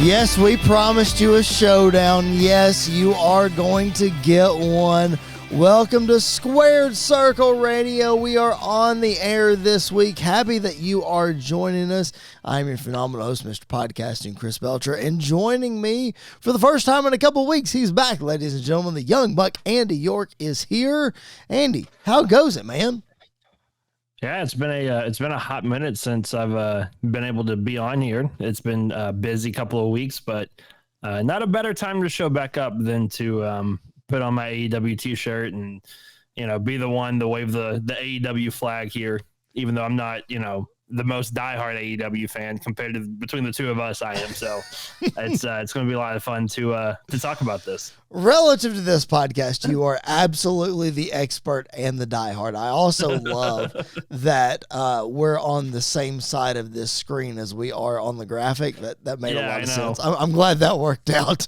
Yes, we promised you a showdown. Yes, you are going to get one. Welcome to Squared Circle Radio. We are on the air this week. Happy that you are joining us. I'm your phenomenal host, Mr. Podcasting, Chris Belcher, and joining me for the first time in a couple weeks, he's back, ladies and gentlemen. The young buck, Andy York, is here. Andy, how goes it, man? Yeah, it's been a hot minute since I've been able to be on here. It's been a busy couple of weeks, but not a better time to show back up than to put on my AEW t-shirt and be the one to wave the AEW flag here. Even though I'm not the most diehard AEW fan compared to between the two of us, I am. So it's going to be a lot of fun to talk about this. Relative to this podcast, you are absolutely the expert and the diehard. I also love that we're on the same side of this screen as we are on the graphic. That made a lot of sense. I'm glad that worked out.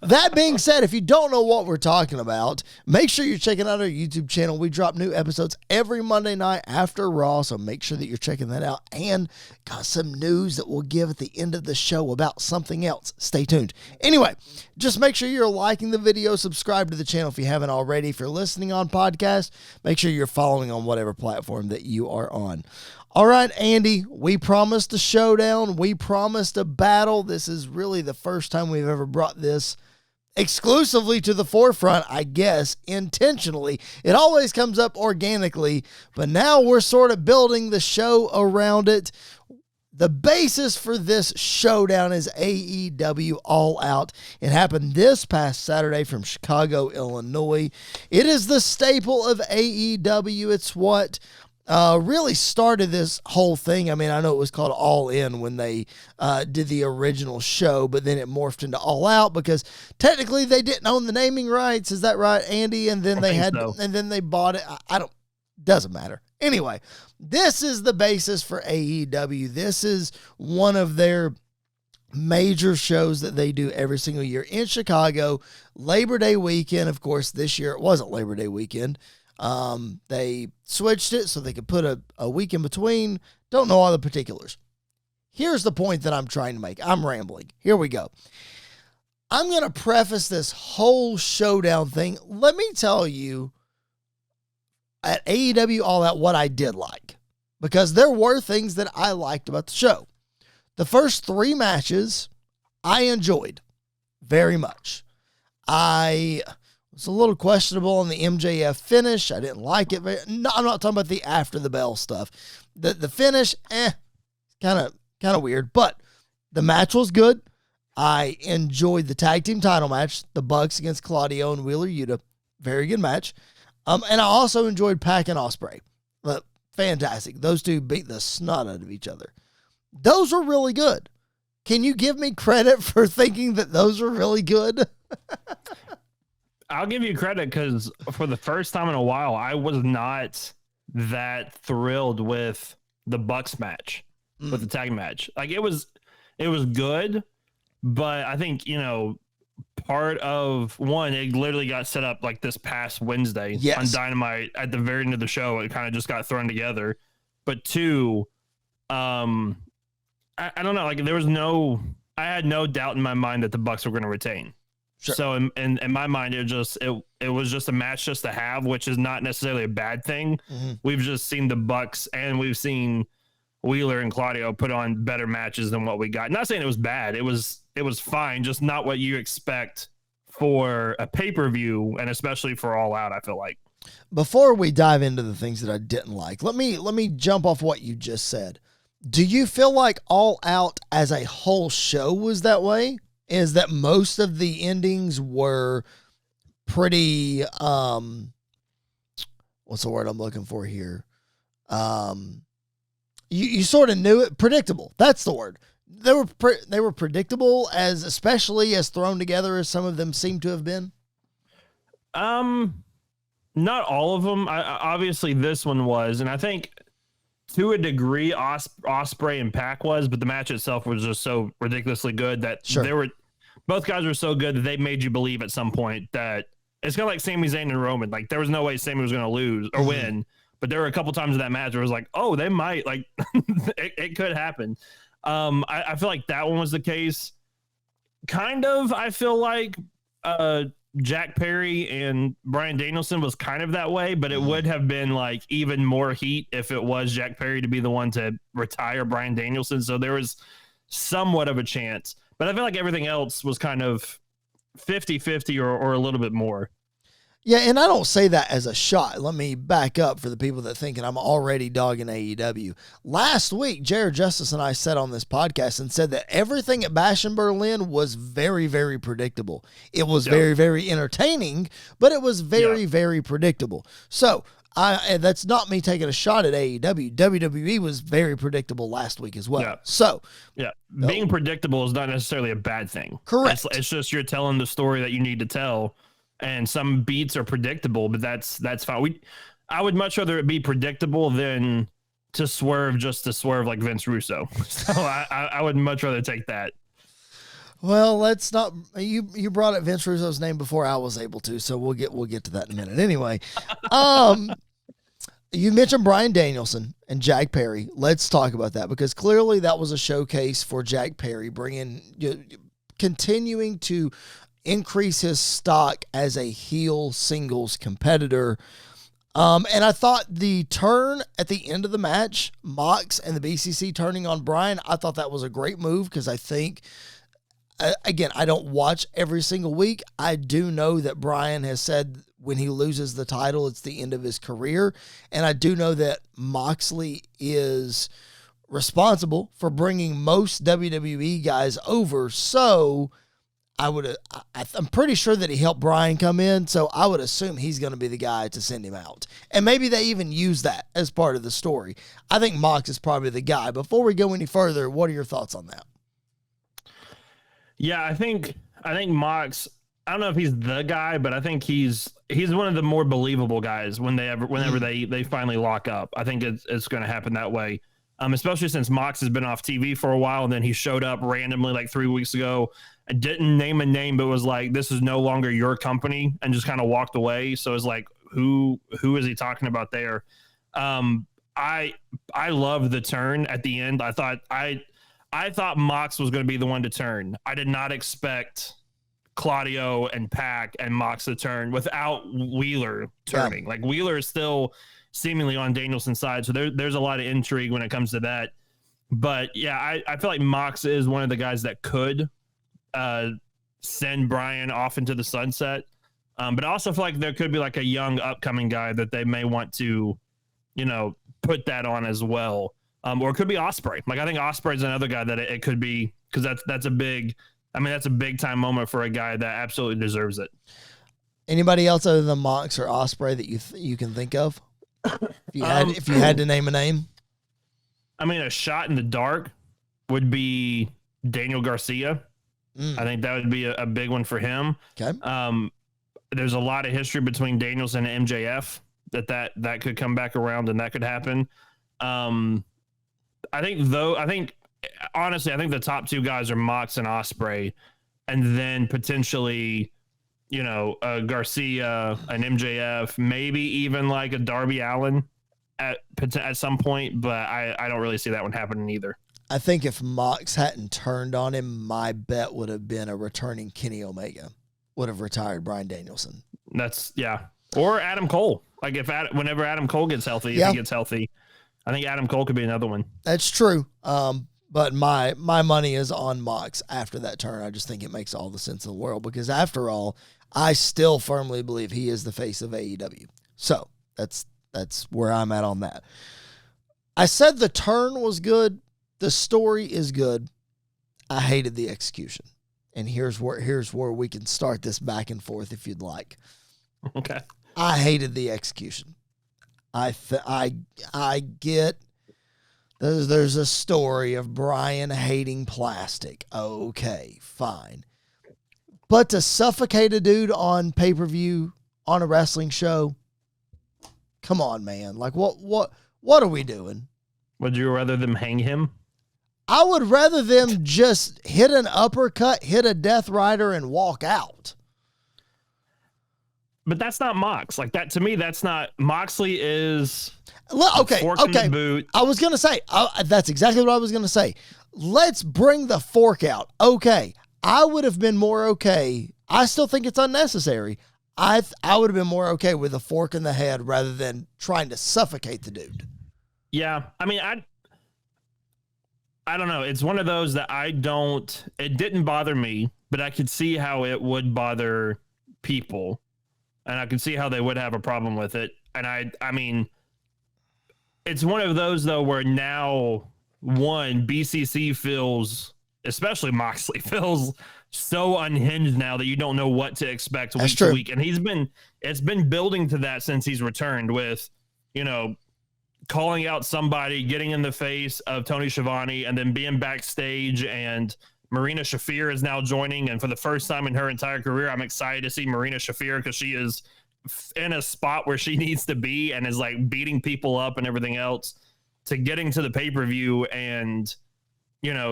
That being said, if you don't know what we're talking about, make sure you're checking out our YouTube channel. We drop new episodes every Monday night after Raw, so make sure that you're checking that out. And got some news that we'll give at the end of the show about something else. Stay tuned. Anyway, just make sure you're liking the video, subscribe to the channel if you haven't already. If you're listening on podcast, make sure you're following on whatever platform that you are on. All right, Andy, we promised a showdown. We promised a battle. This is really the first time we've ever brought this exclusively to the forefront, I guess, intentionally. It always comes up organically, but now we're sort of building the show around it. The basis for this showdown is AEW All Out. It happened this past Saturday from Chicago, Illinois. It is the staple of AEW. It's what really started this whole thing. I mean, I know it was called All In when they did the original show, but then it morphed into All Out because technically they didn't own the naming rights. Is that right, Andy? And then and then they bought it. Doesn't matter. Anyway, this is the basis for AEW. This is one of their major shows that they do every single year in Chicago. Labor Day weekend, of course, this year it wasn't Labor Day weekend. They switched it so they could put a week in between. Don't know all the particulars. Here's the point that I'm trying to make. I'm rambling. Here we go. I'm going to preface this whole showdown thing. Let me tell you at AEW All Out what I did like, because there were things that I liked about the show. The first 3 matches I enjoyed very much. I was a little questionable on the MJF finish. I didn't like it. No, I'm not talking about the after the bell stuff. The finish, kind of weird, but the match was good. I enjoyed the tag team title match, the Bucks against Claudio and Wheeler Yuta. Very good match. And I also enjoyed Pac and Ospreay. Fantastic. Those two beat the snot out of each other. Those were really good. Can you give me credit for thinking that those were really good? I'll give you credit because for the first time in a while, I was not that thrilled with the Bucks match, with the tag match. Like it was good, but I think, part of one, it literally got set up like this past Wednesday on Dynamite at the very end of the show. It kind of just got thrown together. But 2, I don't know. Like I had no doubt in my mind that the Bucks were going to retain. Sure. So in my mind, it was just a match just to have, which is not necessarily a bad thing. Mm-hmm. We've just seen the Bucks and we've seen Wheeler and Claudio put on better matches than what we got. Not saying it was bad. It was fine, just not what you expect for a pay-per-view, and especially for All Out, I feel like. Before we dive into the things that I didn't like, let me jump off what you just said. Do you feel like All Out as a whole show was that way? Is that most of the endings were pretty, what's the word I'm looking for here? You sort of knew it, predictable. That's the word. They were predictable, especially as thrown together as some of them seem to have been. Not all of them. Obviously this one was, and I think to a degree Ospreay and Pac was, but the match itself was just so ridiculously good that both guys were so good that they made you believe at some point that it's kind of like Sami Zayn and Roman. Like there was no way Sami was going to lose or win, but there were a couple times in that match where it was like, oh, they might, like it could happen. I feel like that one was the case. Kind of, I feel like Jack Perry and Bryan Danielson was kind of that way, but it would have been like even more heat if it was Jack Perry to be the one to retire Bryan Danielson. So there was somewhat of a chance, but I feel like everything else was kind of 50-50 or a little bit more. Yeah, and I don't say that as a shot. Let me back up for the people that thinking I'm already dogging AEW. Last week, Jared Justice and I sat on this podcast and said that everything at Bash in Berlin was very, very predictable. It was very, very entertaining, but it was very, very predictable. So and that's not me taking a shot at AEW. WWE was very predictable last week as well. Yeah. So being predictable is not necessarily a bad thing. Correct. It's just you're telling the story that you need to tell. And some beats are predictable, but that's fine. I would much rather it be predictable than to swerve just to swerve like Vince Russo. So I would much rather take that. Well, let's not. You brought up Vince Russo's name before I was able to, so we'll get to that in a minute. Anyway, you mentioned Bryan Danielson and Jack Perry. Let's talk about that because clearly that was a showcase for Jack Perry, continuing to increase his stock as a heel singles competitor. And I thought the turn at the end of the match, Mox and the BCC turning on Bryan, I thought that was a great move because I think, again, I don't watch every single week. I do know that Bryan has said when he loses the title, it's the end of his career. And I do know that Moxley is responsible for bringing most WWE guys over. So I'm pretty sure that he helped Bryan come in, so I would assume he's going to be the guy to send him out. And maybe they even use that as part of the story. I think Mox is probably the guy. Before we go any further, what are your thoughts on that? Yeah, I think Mox, I don't know if he's the guy, but I think he's one of the more believable guys whenever they finally lock up. I think it's going to happen that way. Especially since Mox has been off TV for a while, and then he showed up randomly like 3 weeks ago. I didn't name a name, but was like, this is no longer your company, and just kind of walked away. So it's like, who is he talking about there? I love the turn at the end. I thought Mox was going to be the one to turn. I did not expect Claudio and Pac and Mox to turn without Wheeler turning. Yeah. Like Wheeler is still seemingly on Danielson's side. So there's a lot of intrigue when it comes to that. But yeah, I feel like Mox is one of the guys that could send Bryan off into the sunset. But I also feel like there could be like a young upcoming guy that they may want to, put that on as well. Or it could be Ospreay. Like I think Ospreay is another guy that it could be, because that's a big time moment for a guy that absolutely deserves it. Anybody else other than Mox or Ospreay that you can think of? If you had to name a name? I mean, a shot in the dark would be Daniel Garcia. I think that would be a big one for him. Okay. There's a lot of history between Danielson and MJF that could come back around and that could happen. I think the top two guys are Mox and Ospreay, and then potentially, Garcia and MJF, maybe even like a Darby Allin at some point, but I don't really see that one happening either. I think if Mox hadn't turned on him, my bet would have been a returning Kenny Omega would have retired Bryan Danielson. Or Adam Cole. Like whenever Adam Cole gets healthy, if he gets healthy, I think Adam Cole could be another one. That's true. But my money is on Mox after that turn. I just think it makes all the sense in the world because after all, I still firmly believe he is the face of AEW. So that's where I'm at on that. I said the turn was good. The story is good. I hated the execution. And here's where we can start this back and forth if you'd like. Okay. I hated the execution. I get there's a story of Bryan hating plastic. Okay, fine. But to suffocate a dude on pay-per-view on a wrestling show, come on, man. Like what are we doing? Would you rather them hang him? I would rather them just hit an uppercut, hit a Death Rider, and walk out. But that's not Mox. Like that to me, that's not Moxley is. Okay. Boot. I was gonna say that's exactly what I was gonna say. let's bring the fork out. Okay, I would have been more okay. I still think it's unnecessary. I would have been more okay with a fork in the head rather than trying to suffocate the dude. Yeah, I mean, I don't know. It's one of those that it didn't bother me, but I could see how it would bother people, and I could see how they would have a problem with it. And I mean, it's one of those though where now BCC feels, especially Moxley, feels so unhinged now that you don't know what to expect week to week. And it's been building to that since he's returned with, calling out somebody, getting in the face of Tony Schiavone, and then being backstage, and Marina Shafir is now joining. And for the first time in her entire career, I'm excited to see Marina Shafir because she is in a spot where she needs to be and is like beating people up and everything else, to getting to the pay-per-view and,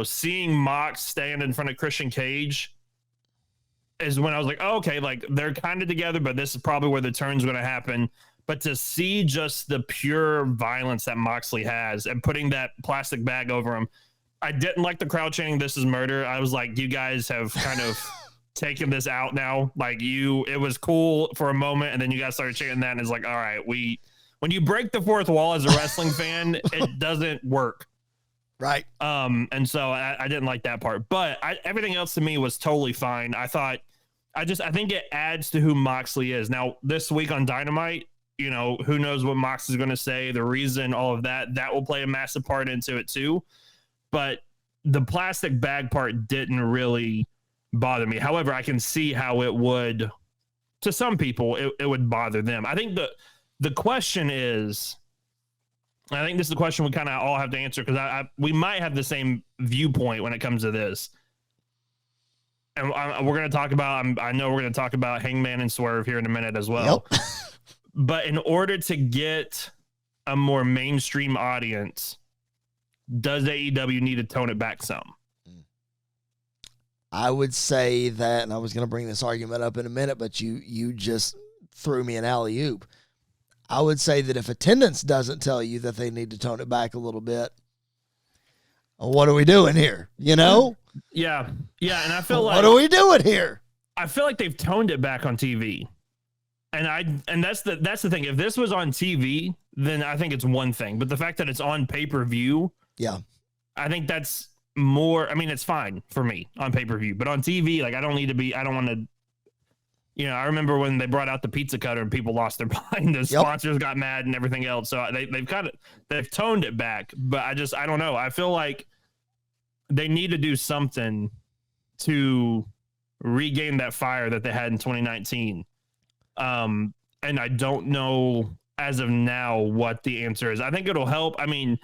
seeing Mox stand in front of Christian Cage is when I was like, oh, okay, like they're kind of together, but this is probably where the turn's going to happen. But to see just the pure violence that Moxley has and putting that plastic bag over him, I didn't like the crowd chanting, "This is murder." I was like, you guys have kind of taken this out now. Like it was cool for a moment, and then you guys started chanting that, and it's like, all right, when you break the fourth wall as a wrestling fan, it doesn't work. Right. And so I didn't like that part, but everything else to me was totally fine. I think it adds to who Moxley is. Now, this week on Dynamite, who knows what Mox is going to say, the reason, all of that will play a massive part into it too. But the plastic bag part didn't really bother me. However, I can see how it would, to some people, it would bother them. I think the question is, I think this is the question we kind of all have to answer, because we might have the same viewpoint when it comes to this. And we're going to talk about, I know we're going to talk about Hangman and Swerve here in a minute as well. Yep. But in order to get a more mainstream audience, does AEW need to tone it back some? I would say that, and I was going to bring this argument up in a minute, but you just threw me an alley-oop. I would say that if attendance doesn't tell you that they need to tone it back a little bit, what are we doing here? Yeah. And I feel like, what are we doing here? I feel like they've toned it back on TV. And that's the thing. If this was on TV, then I think it's one thing. But the fact that it's on pay-per-view, yeah, I think that's more. I mean, it's fine for me on pay-per-view, but on TV, like I don't want to. I remember when they brought out the pizza cutter and people lost their mind. The sponsors got mad and everything else. So they've toned it back. But I don't know. I feel like they need to do something to regain that fire that they had in 2019. And I don't know as of now what the answer is. I think it'll help. I mean,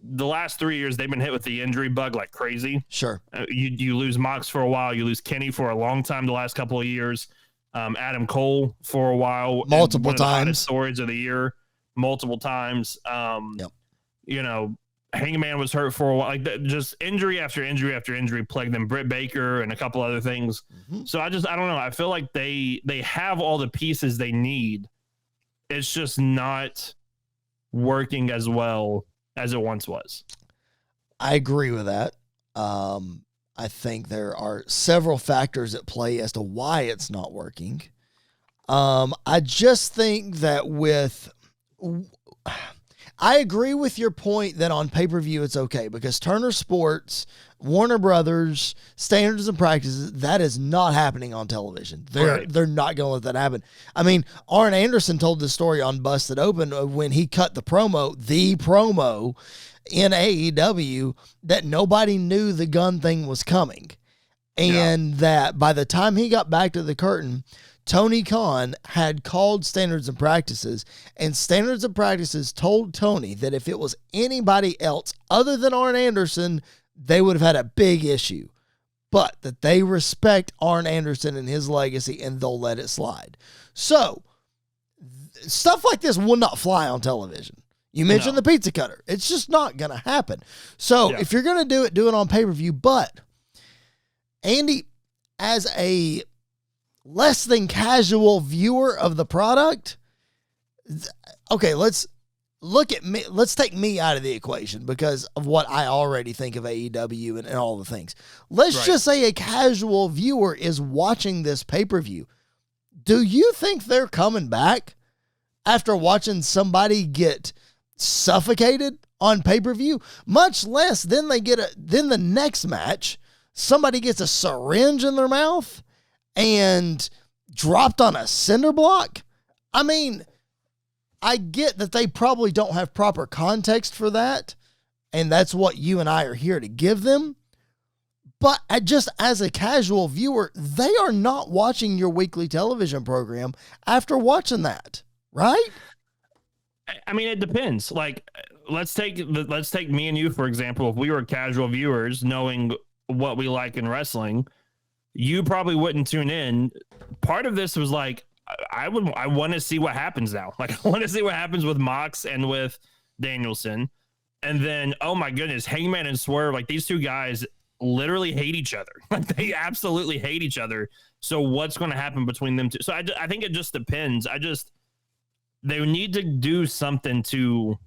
the last 3 years they've been hit with the injury bug like crazy. Sure. You lose Mox for a while, you lose Kenny for a long time the last couple of years. Adam Cole for a while, multiple times, stories of the year, multiple times. Hangman was hurt for a while. Like just injury after injury after injury plagued them. Britt Baker and a couple other things. Mm-hmm. So I don't know. I feel like they have all the pieces they need. It's just not working as well as it once was. I agree with that. I think there are several factors at play as to why it's not working. I just think that I agree with your point that on pay-per-view it's okay, because Turner Sports, Warner Brothers, Standards and Practices, that is not happening on television. They're not going to let that happen. I mean, Arn Anderson told the story on Busted Open when he cut the promo in AEW, that nobody knew the gun thing was coming. And that by the time he got back to the curtain, Tony Khan had called Standards and Practices, and Standards and Practices told Tony that if it was anybody else other than Arn Anderson, they would have had a big issue, but that they respect Arn Anderson and his legacy and they'll let it slide. So stuff like this will not fly on television. You mentioned the pizza cutter. It's just not going to happen. So if you're going to do it on pay-per-view. But Andy, as a less than casual viewer of the product, okay, let's look at me. Let's take me out of the equation because of what I already think of AEW and all the things. Let's just say a casual viewer is watching this pay-per-view. Do you think they're coming back after watching somebody get suffocated on pay-per-view? Much less then then the next match, somebody gets a syringe in their mouth and dropped on a cinder block. I mean, I get that they probably don't have proper context for that, and that's what you and I are here to give them. But just as a casual viewer, they are not watching your weekly television program after watching that, right? I mean, it depends. Like, let's take me and you, for example. If we were casual viewers, knowing what we like in wrestling, you probably wouldn't tune in. Part of this was like, I want to see what happens now. Like, I want to see what happens with Mox and with Danielson. And then, oh my goodness, Hangman and Swerve, like these two guys literally hate each other. Like, they absolutely hate each other. So what's going to happen between them two? So I think it just depends. They need to do something to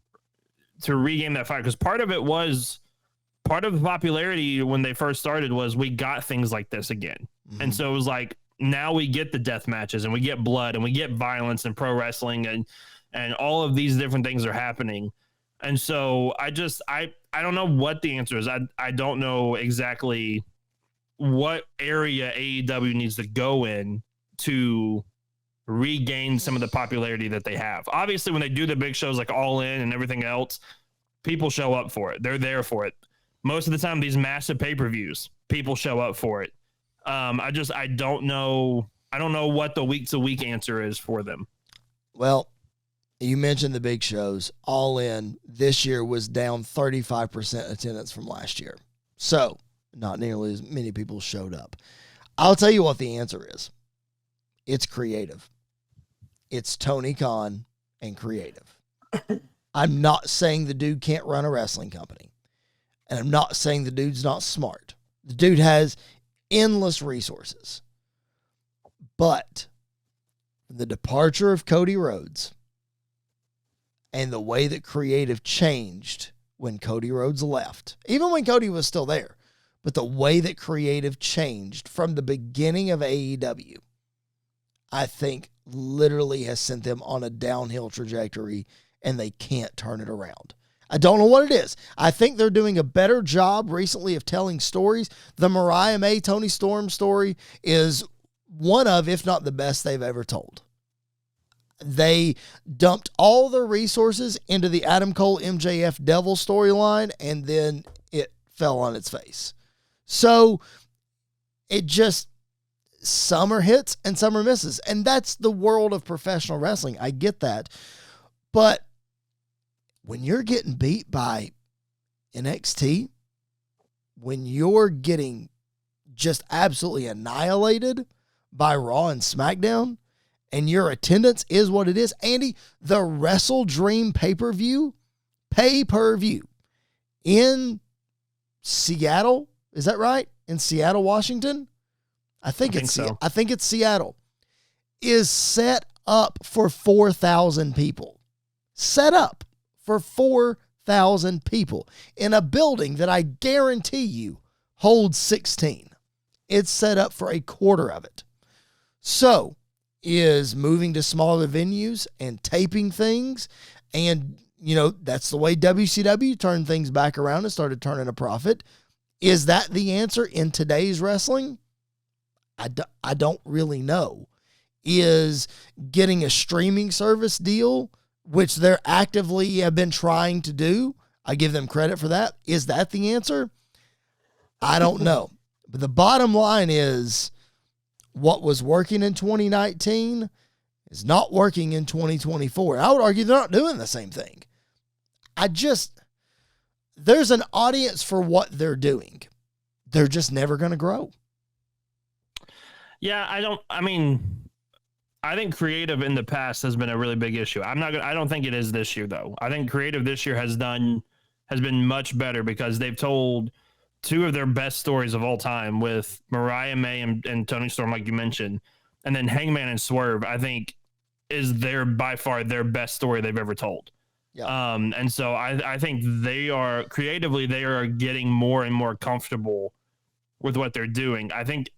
regain that fight. Because part of the popularity when they first started was we got things like this again. Mm-hmm. And so it was like, now we get the death matches and we get blood and we get violence and pro wrestling and all of these different things are happening. And so I don't know what the answer is. I don't know exactly what area AEW needs to go in to regain some of the popularity that they have. Obviously, when they do the big shows like All In and everything else, people show up for it. They're there for it. Most of the time, these massive pay-per-views, people show up for it. I don't know. I don't know what the week-to-week answer is for them. Well, you mentioned the big shows. All In this year was down 35% attendance from last year. So not nearly as many people showed up. I'll tell you what the answer is. It's creative. It's Tony Khan and creative. I'm not saying the dude can't run a wrestling company. And I'm not saying the dude's not smart. The dude has endless resources. But the departure of Cody Rhodes and the way that creative changed when Cody Rhodes left, even when Cody was still there, but the way that creative changed from the beginning of AEW, I think literally has sent them on a downhill trajectory and they can't turn it around. I don't know what it is. I think they're doing a better job recently of telling stories. The Mariah May, Tony Storm story is one of, if not the best they've ever told. They dumped all their resources into the Adam Cole MJF Devil storyline, and then it fell on its face. So it just, some are hits and some are misses. And that's the world of professional wrestling. I get that. But when you're getting beat by NXT, when you're getting just absolutely annihilated by Raw and SmackDown, and your attendance is what it is, Andy, the Wrestle Dream pay-per-view in Seattle, is that right? In Seattle, Washington? I think so. I think it's Seattle, is set up for 4,000 people. Set up for 4,000 people in a building that I guarantee you holds 16. It's set up for a quarter of it. So, is moving to smaller venues and taping things, and, you know, that's the way WCW turned things back around and started turning a profit. Is that the answer in today's wrestling? I don't really know. Is getting a streaming service deal, which they're actively have been trying to do, I give them credit for that. Is that the answer? I don't know. But the bottom line is, what was working in 2019 is not working in 2024. I would argue they're not doing the same thing. There's an audience for what they're doing. They're just never going to grow. Yeah, I think creative in the past has been a really big issue. I don't think it is this year though. I think creative this year has been much better because they've told two of their best stories of all time with Mariah May and Tony Storm, like you mentioned. And then Hangman and Swerve, I think, is by far their best story they've ever told. Yeah. And so I think they are creatively, they are getting more and more comfortable with what they're doing. I think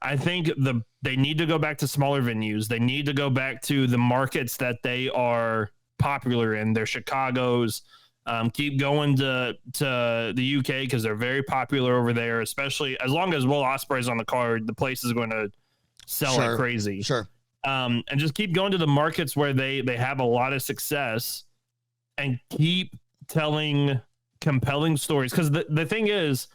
they need to go back to smaller venues. They need to go back to the markets that they are popular in. Their Chicago's. Keep going to the UK because they're very popular over there, especially as long as Will Ospreay's on the card, the place is going to sell like crazy. Sure. And just keep going to the markets where they have a lot of success and keep telling compelling stories. Because the thing is,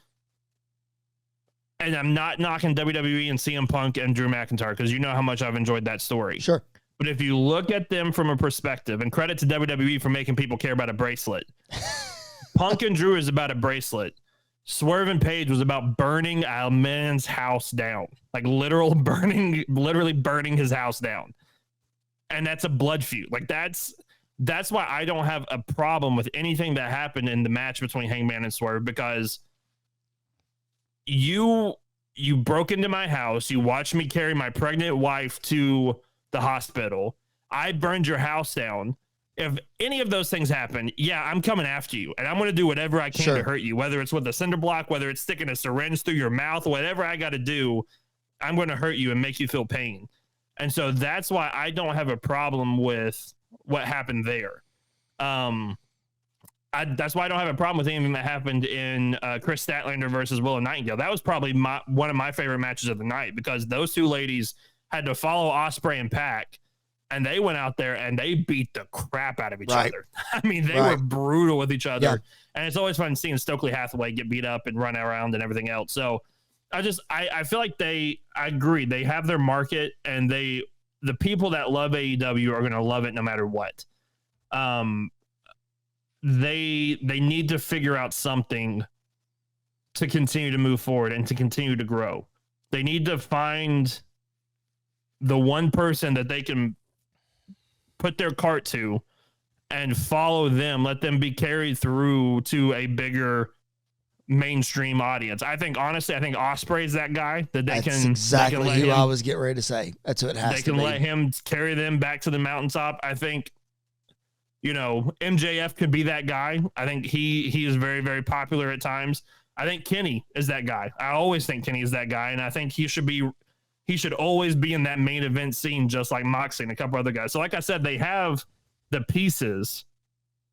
and I'm not knocking WWE and CM Punk and Drew McIntyre because you know how much I've enjoyed that story. Sure. But if you look at them from a perspective, and credit to WWE for making people care about a bracelet, Punk and Drew is about a bracelet. Swerve and Page was about burning a man's house down, like literally burning his house down. And that's a blood feud. Like that's why I don't have a problem with anything that happened in the match between Hangman and Swerve, because you broke into my house. You watched me carry my pregnant wife to the hospital. I burned your house down. If any of those things happen, yeah, I'm coming after you, and I'm going to do whatever I can to hurt you, whether it's with a cinder block, whether it's sticking a syringe through your mouth, whatever I got to do, I'm going to hurt you and make you feel pain. And so that's why I don't have a problem with what happened there. That's why I don't have a problem with anything that happened in Chris Statlander versus Willow Nightingale. That was probably one of my favorite matches of the night, because those two ladies had to follow Ospreay and Pac, and they went out there and they beat the crap out of each other. I mean, they were brutal with each other. Yeah. And it's always fun seeing Stokely Hathaway get beat up and run around and everything else. So I feel like I agree. They have their market, and the people that love AEW are going to love it no matter what. They need to figure out something to continue to move forward and to continue to grow. They need to find the one person that they can put their cart to and follow them, let them be carried through to a bigger mainstream audience. Honestly, I think Ospreay's that guy that That's exactly who I was getting ready to say. That's what it has to be. They can let him carry them back to the mountaintop. I think, MJF could be that guy. I think he is very, very popular at times. I think Kenny is that guy. I always think Kenny is that guy, and I think he should always be in that main event scene, just like Moxley and a couple other guys. So like I said, they have the pieces.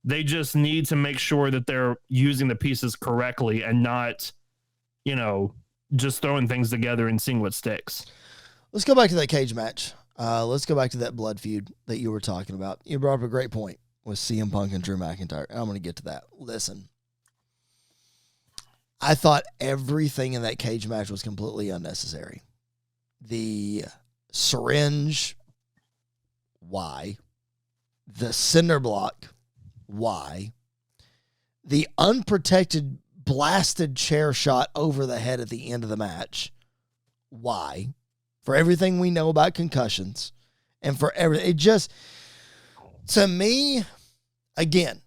They just need to make sure that they're using the pieces correctly and not, just throwing things together and seeing what sticks. Let's go back to that cage match. Let's go back to that blood feud that you were talking about. You brought up a great point with CM Punk and Drew McIntyre. I'm going to get to that. Listen, I thought everything in that cage match was completely unnecessary. The syringe, why? The cinder block, why? The unprotected blasted chair shot over the head at the end of the match, why? For everything we know about concussions and for everything. It just, to me, again,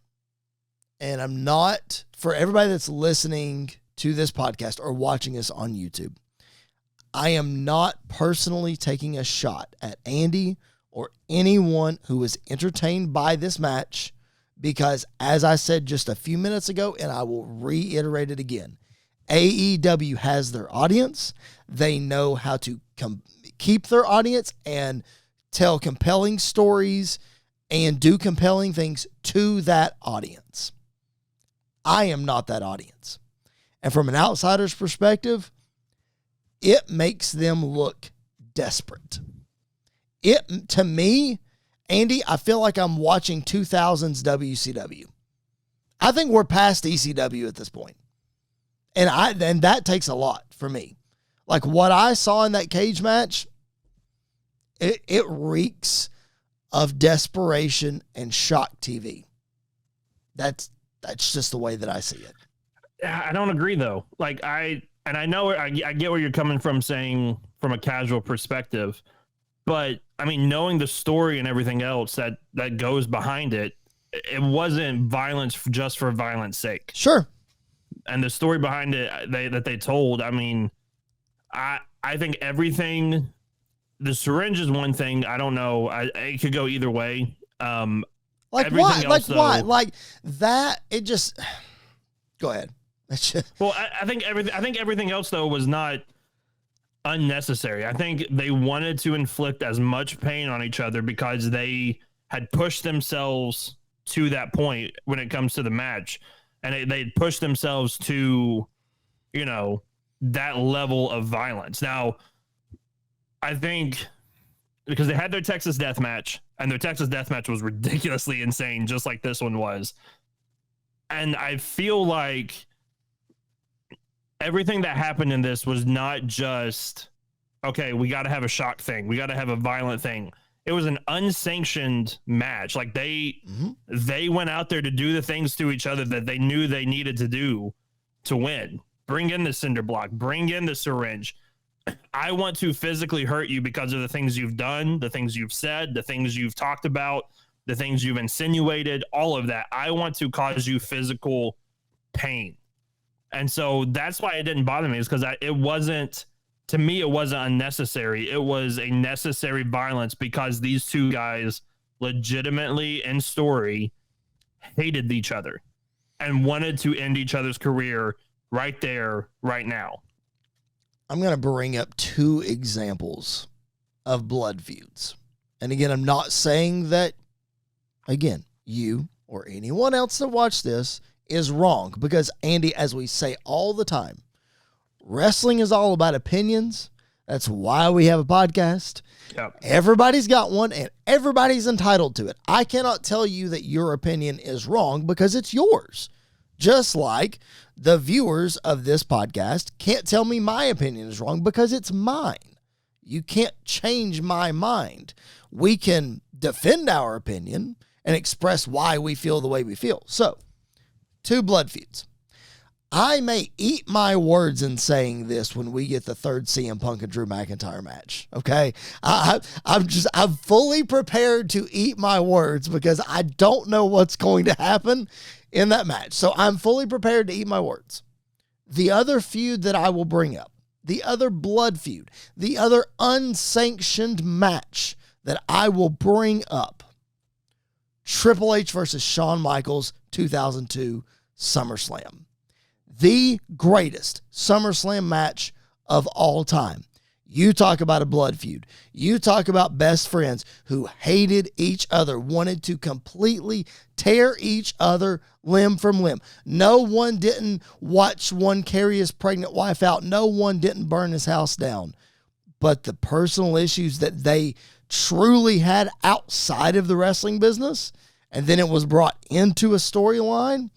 and I'm not, for everybody that's listening to this podcast or watching us on YouTube, I am not personally taking a shot at Andy or anyone who was entertained by this match, because as I said just a few minutes ago, and I will reiterate it again, AEW has their audience. They know how to keep their audience and tell compelling stories and do compelling things to that audience. I am not that audience. And from an outsider's perspective, it makes them look desperate. To me, Andy, I feel like I'm watching 2000s WCW. I think we're past ECW at this point. And that takes a lot for me. Like what I saw in that cage match, it reeks of desperation and shock TV. That's just the way that I see it. I don't agree though. I know I get where you're coming from, saying from a casual perspective, but I mean, knowing the story and everything else that goes behind it, it wasn't violence just for violence sake. Sure. And the story behind it that they told, I mean, I think everything, the syringe is one thing. I don't know. It could go either way. Like Everything why? else, Like why? though- Like that? It just. Go ahead. Well, I think everything else though was not unnecessary. I think they wanted to inflict as much pain on each other because they had pushed themselves to that point when it comes to the match, and they pushed themselves to, you know, that level of violence. Now, I think because they had their Texas death match, and their Texas death match was ridiculously insane, just like this one was. And I feel like everything that happened in this was not just, okay, we got to have a shock thing, we got to have a violent thing. It was an unsanctioned match. Like they went out there to do the things to each other that they knew they needed to do to win. Bring in the cinder block, bring in the syringe. I want to physically hurt you because of the things you've done, the things you've said, the things you've talked about, the things you've insinuated, all of that. I want to cause you physical pain. And so that's why it didn't bother me, is because it wasn't, to me, it wasn't unnecessary. It was a necessary violence because these two guys legitimately in story hated each other and wanted to end each other's career right there, right now. I'm going to bring up two examples of blood feuds. And again, I'm not saying that, again, you or anyone else that watched this is wrong, because Andy, as we say all the time, wrestling is all about opinions. That's why we have a podcast. Yep. Everybody's got one and everybody's entitled to it. I cannot tell you that your opinion is wrong because it's yours. Just like the viewers of this podcast can't tell me my opinion is wrong because it's mine. You can't change my mind. We can defend our opinion and express why we feel the way we feel. So, two blood feuds. I may eat my words in saying this when we get the third CM Punk and Drew McIntyre match. Okay. I'm fully prepared to eat my words because I don't know what's going to happen in that match. So I'm fully prepared to eat my words. The other feud that I will bring up, the other blood feud, the other unsanctioned match that I will bring up, Triple H versus Shawn Michaels, 2002 SummerSlam. The greatest SummerSlam match of all time. You talk about a blood feud. You talk about best friends who hated each other, wanted to completely tear each other limb from limb. No one didn't watch one carry his pregnant wife out. No one didn't burn his house down. But the personal issues that they truly had outside of the wrestling business, and then it was brought into a storyline,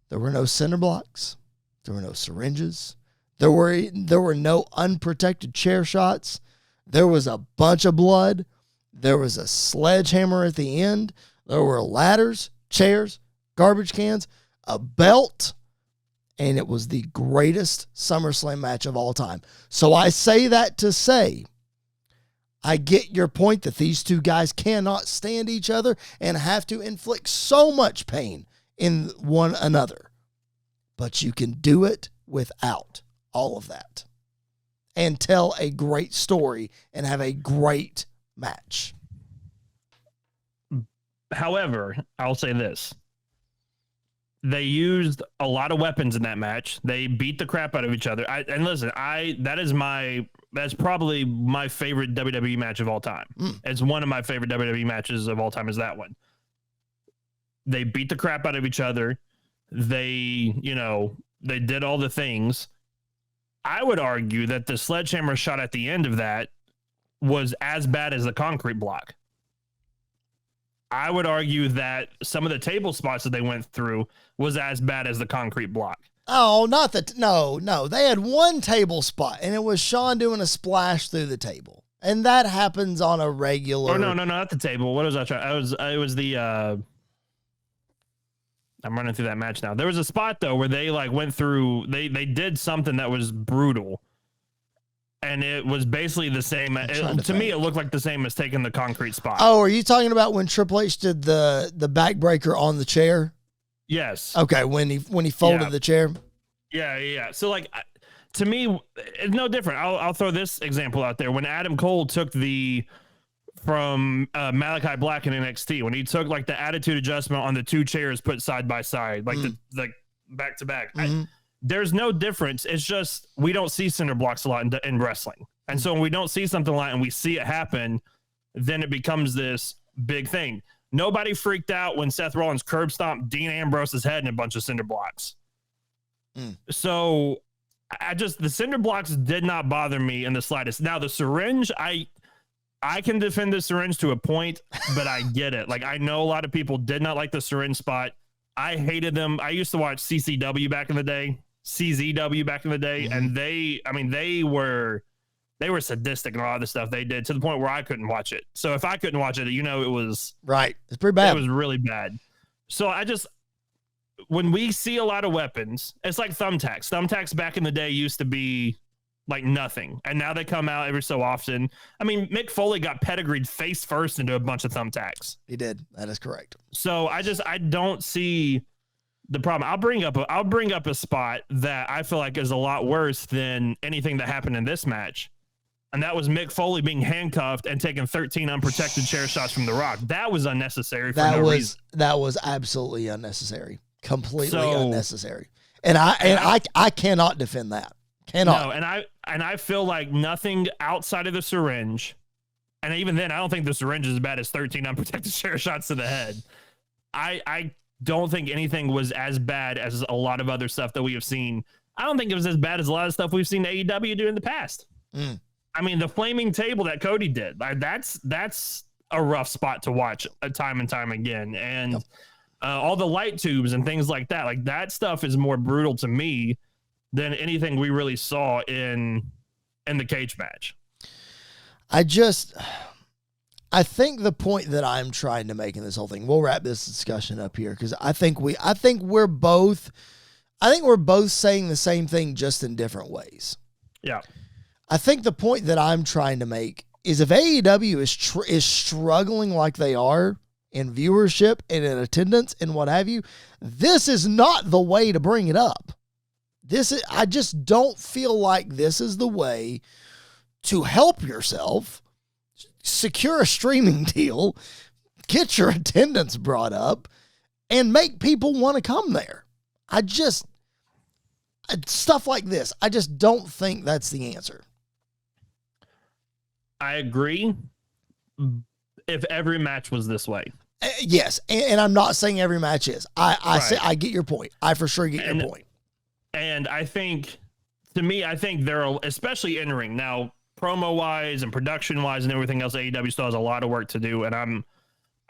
there were no cinder blocks. There were no syringes. There were no unprotected chair shots. There was a bunch of blood. There was a sledgehammer at the end. There were ladders, chairs, garbage cans, a belt, and it was the greatest SummerSlam match of all time. So I say that to say, I get your point that these two guys cannot stand each other and have to inflict so much pain in one another. But you can do it without all of that and tell a great story and have a great match. However, I'll say this. They used a lot of weapons in that match. They beat the crap out of each other. That's probably my favorite WWE match of all time. It's one of my favorite WWE matches of all time is that one. They beat the crap out of each other. They did all the things. I would argue that the sledgehammer shot at the end of that was as bad as the concrete block. I would argue that some of the table spots that they went through was as bad as the concrete block. Oh, not that. No. They had one table spot, and it was Shawn doing a splash through the table. And that happens on a regular. Oh, no, not the table. What was I trying? It was the, I'm running through that match now. There was a spot though where they went through, they did something that was brutal. And it was basically the same. To me, it looked like the same as taking the concrete spot. Oh, are you talking about when Triple H did the backbreaker on the chair? Yes. Okay, when he folded the chair. Yeah. So to me, it's no different. I'll throw this example out there. When Adam Cole took the from Malachi Black in NXT when he took like the attitude adjustment on the two chairs put side by side, like the back to back. There's no difference. It's just we don't see cinder blocks a lot in wrestling. And so when we don't see something like and we see it happen, then it becomes this big thing. Nobody freaked out when Seth Rollins curb stomped Dean Ambrose's head in a bunch of cinder blocks. So the cinder blocks did not bother me in the slightest. Now the syringe, I can defend the syringe to a point, but I get it. Like I know a lot of people did not like the syringe spot. I hated them. I used to watch CZW back in the day, and they were sadistic and a lot of the stuff they did to the point where I couldn't watch it. So if I couldn't watch it, it was right. It's pretty bad. It was really bad. So when we see a lot of weapons, it's like thumbtacks. Thumbtacks back in the day used to be like nothing. And now they come out every so often. I mean, Mick Foley got pedigreed face first into a bunch of thumbtacks. He did. That is correct. So I don't see the problem. I'll bring up a spot that I feel like is a lot worse than anything that happened in this match. And that was Mick Foley being handcuffed and taking 13 unprotected chair shots from The Rock. That was unnecessary for no reason. That was absolutely unnecessary. Completely unnecessary. And I cannot defend that. Cannot. No, and I feel like nothing outside of the syringe, and even then, I don't think the syringe is as bad as 13 unprotected chair shots to the head. I don't think anything was as bad as a lot of other stuff that we have seen. I don't think it was as bad as a lot of stuff we've seen AEW do in the past. I mean, the flaming table that Cody did, that's a rough spot to watch time and time again. And all the light tubes and things like that, like that stuff is more brutal to me than anything we really saw in the cage match. I think the point that I'm trying to make in this whole thing, we'll wrap this discussion up here because I think we're both saying the same thing just in different ways. Yeah. I think the point that I'm trying to make is if AEW is struggling like they are in viewership and in attendance and what have you, this is not the way to bring it up. I just don't feel like this is the way to help yourself, secure a streaming deal, get your attendance brought up, and make people want to come there. Stuff like this, I just don't think that's the answer. I agree. If every match was this way. Yes, and I'm not saying every match is. I get your point. I for sure get your point. And I think, to me, they're, especially in ring now, promo wise and production wise and everything else, AEW still has a lot of work to do. And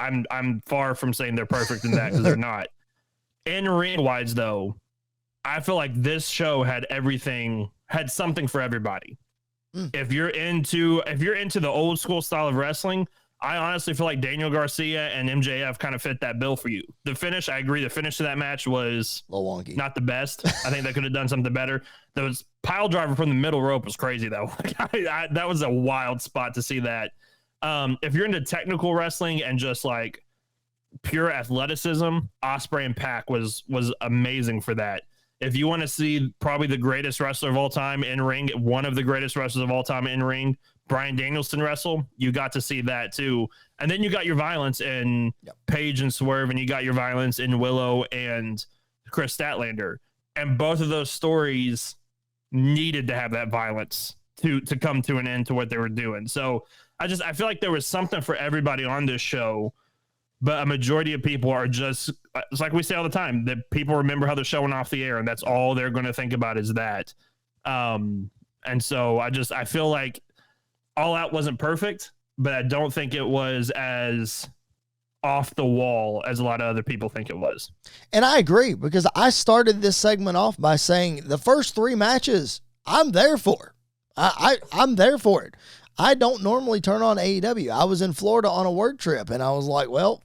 I'm far from saying they're perfect in that because they're not. In ring wise, though, I feel like this show had something for everybody. If you're into the old school style of wrestling, I honestly feel like Daniel Garcia and MJF kind of fit that bill for you. The finish, I agree. The finish to that match was a little wonky. Not the best. I think they could have done something better. Those pile driver from the middle rope was crazy though. That was a wild spot to see that. If you're into technical wrestling and just like pure athleticism, Ospreay and Pac was amazing for that. If you want to see probably the greatest wrestler of all time in ring, one of the greatest wrestlers of all time in ring, Bryan Danielson wrestle, you got to see that too. And then you got your violence in Paige and Swerve, and you got your violence in Willow and Chris Statlander. And both of those stories needed to have that violence to come to an end to what they were doing. So I feel like there was something for everybody on this show, but a majority of people are just, it's like we say all the time, that people remember how the show went off the air, and that's all they're going to think about is that. And so I feel like All Out wasn't perfect, but I don't think it was as off the wall as a lot of other people think it was. And I agree, because I started this segment off by saying the first three matches I'm there for. I'm there for it. I don't normally turn on AEW. I was in Florida on a work trip, and I was like, well,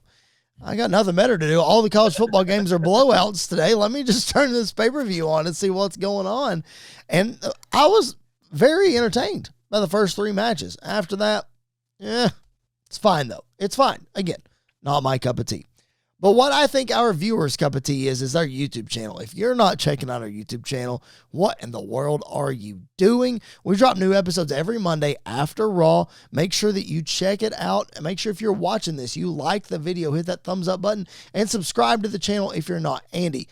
I got nothing better to do. All the college football games are blowouts today. Let me just turn this pay-per-view on and see what's going on. And I was very entertained by the first three matches. After that, it's fine, though. It's fine. Again, not my cup of tea. But what I think our viewers' cup of tea is our YouTube channel. If you're not checking out our YouTube channel, what in the world are you doing? We drop new episodes every Monday after Raw. Make sure that you check it out. And make sure if you're watching this, you like the video, hit that thumbs up button, and subscribe to the channel if you're not. Andy,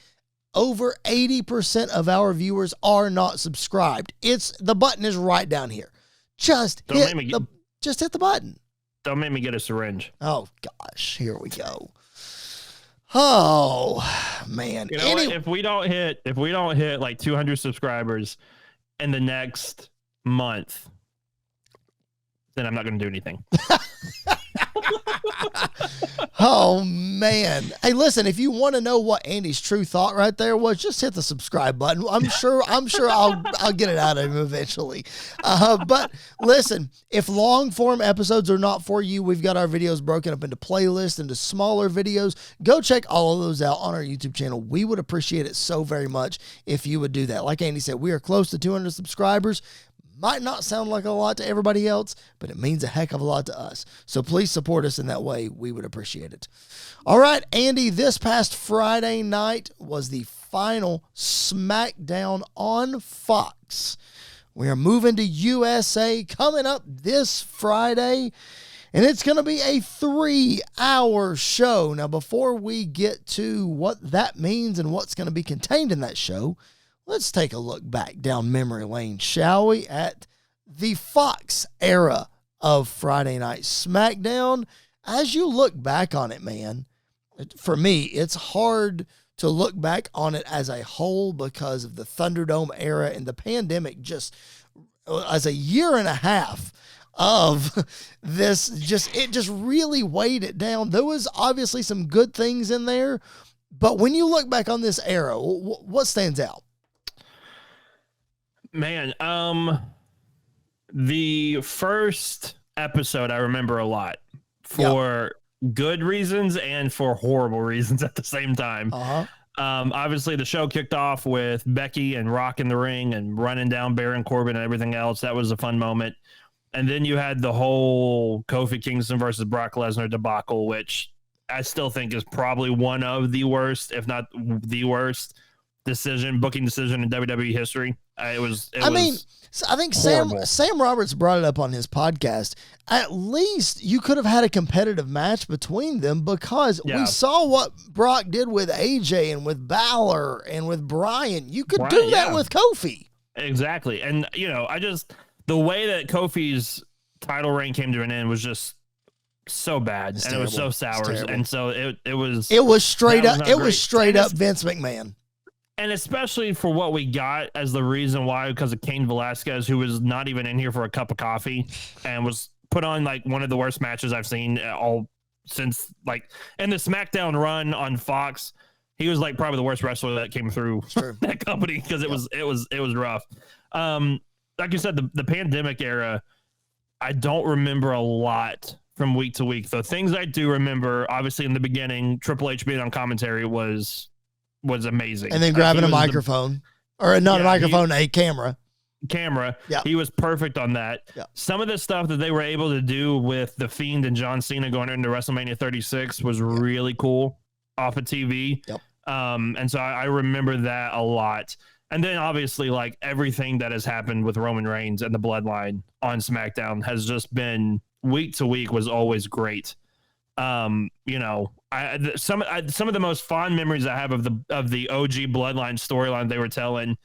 over 80% of our viewers are not subscribed. The button is right down here. Just hit the button. Don't make me get a syringe. Oh gosh, here we go. Oh man! You know what? If we don't hit like 200 subscribers in the next month, then I'm not going to do anything. Oh man! Hey, listen. If you want to know what Andy's true thought right there was, just hit the subscribe button. I'm sure I'll get it out of him eventually. But listen, if long form episodes are not for you, we've got our videos broken up into playlists, into smaller videos. Go check all of those out on our YouTube channel. We would appreciate it so very much if you would do that. Like Andy said, we are close to 200 subscribers. Might not sound like a lot to everybody else, but it means a heck of a lot to us. So please support us in that way. We would appreciate it. All right, Andy, this past Friday night was the final SmackDown on Fox. We are moving to USA coming up this Friday, and it's going to be a 3-hour show. Now, before we get to what that means and what's going to be contained in that show, let's take a look back down memory lane, shall we, at the Fox era of Friday Night SmackDown. As you look back on it, man, for me, it's hard to look back on it as a whole because of the Thunderdome era and the pandemic just as a year and a half of this. It just really weighed it down. There was obviously some good things in there, but when you look back on this era, what stands out? Man, the first episode I remember a lot for good reasons and for horrible reasons at the same time. Obviously, the show kicked off with Becky and Rock in the ring and running down Baron Corbin and everything else. That was a fun moment. And then you had the whole Kofi Kingston versus Brock Lesnar debacle, which I still think is probably one of the worst, if not the worst, booking decision in WWE history. I think Sam Roberts brought it up on his podcast. At least you could have had a competitive match between them because we saw what Brock did with AJ and with Balor and with Bryan. You could do that with Kofi. Exactly. And, the way that Kofi's title reign came to an end was just so bad. And it was so sour. And so it was straight up. It was straight up Vince McMahon. And especially for what we got as the reason why, because of Cain Velasquez, who was not even in here for a cup of coffee and was put on like one of the worst matches I've seen all since in the SmackDown run on Fox. He was like probably the worst wrestler that came through that company because it was rough. Like you said, the pandemic era, I don't remember a lot from week to week. The things I do remember, obviously in the beginning, Triple H being on commentary was amazing. And then grabbing a microphone a camera. Yeah. He was perfect on that. Yeah. Some of the stuff that they were able to do with The Fiend and John Cena going into WrestleMania 36 was really cool off of TV. Yep. And so I remember that a lot. And then obviously everything that has happened with Roman Reigns and the Bloodline on SmackDown has just been week to week was always great. Some of the most fond memories I have of the OG Bloodline storyline they were telling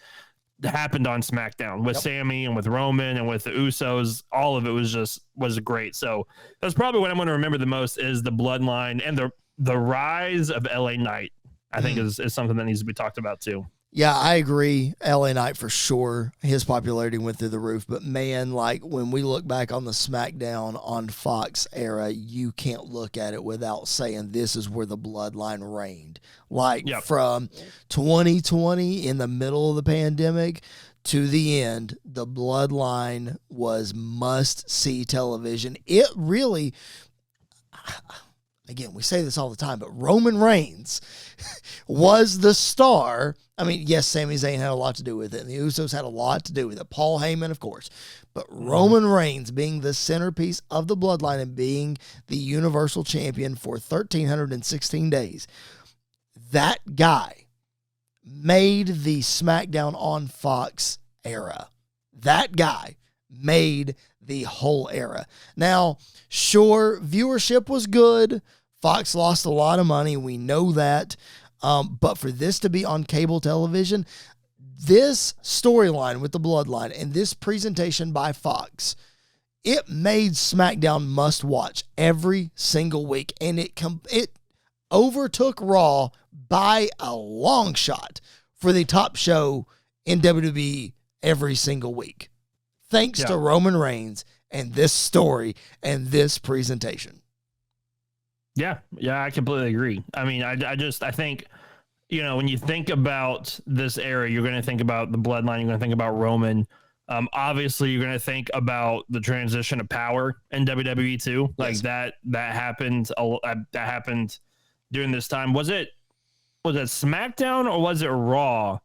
happened on SmackDown with Sammy and with Roman and with the Usos. All of it was great. So that's probably what I'm going to remember the most is the Bloodline and the rise of LA Knight. I think is something that needs to be talked about too. Yeah, I agree. LA Knight for sure. His popularity went through the roof. But man, when we look back on the SmackDown on Fox era, you can't look at it without saying this is where the Bloodline reigned. From 2020 in the middle of the pandemic to the end, the Bloodline was must-see television. It really... Again, we say this all the time, but Roman Reigns was the star I mean, yes, Sami Zayn had a lot to do with it, and the Usos had a lot to do with it. Paul Heyman, of course. But Roman Reigns being the centerpiece of the bloodline and being the Universal Champion for 1,316 days, that guy made the SmackDown on Fox era. That guy made the whole era. Now, sure, viewership was good. Fox lost a lot of money. We know that. But for this to be on cable television, this storyline with the bloodline and this presentation by Fox, it made SmackDown must watch every single week. And it overtook Raw by a long shot for the top show in WWE every single week. Thanks to Roman Reigns and this story and this presentation. Yeah, I completely agree. I mean, I think, when you think about this era, you're going to think about the bloodline. You're going to think about Roman. Obviously, you're going to think about the transition of power in WWE too. Like that happened. That happened during this time. Was it SmackDown or was it Raw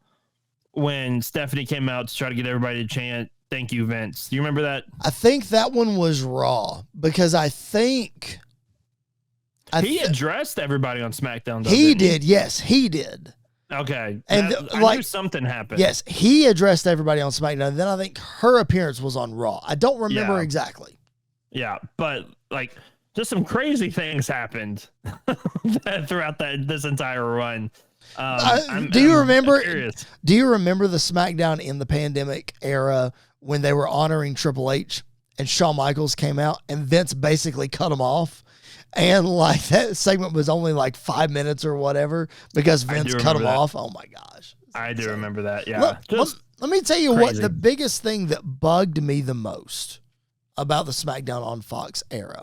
when Stephanie came out to try to get everybody to chant "Thank you, Vince"? Do you remember that? I think that one was Raw because I think. He addressed everybody on SmackDown. He did. Yes, he did. Okay. And I knew something happened. Yes, he addressed everybody on SmackDown. And then I think her appearance was on Raw. I don't remember exactly. Yeah, but just some crazy things happened throughout this entire run. Do you remember the SmackDown in the pandemic era when they were honoring Triple H and Shawn Michaels came out and Vince basically cut him off? And that segment was only 5 minutes or whatever because Vince cut him off. Oh my gosh. I do remember that. Yeah. Let me tell you what the biggest thing that bugged me the most about the SmackDown on Fox era.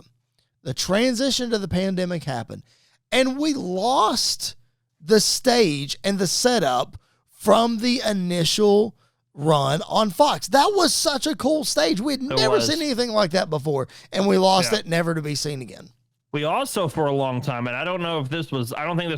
The transition to the pandemic happened and we lost the stage and the setup from the initial run on Fox. That was such a cool stage. We'd never seen anything like that before and we lost it, never to be seen again. We also, for a long time, and I don't think this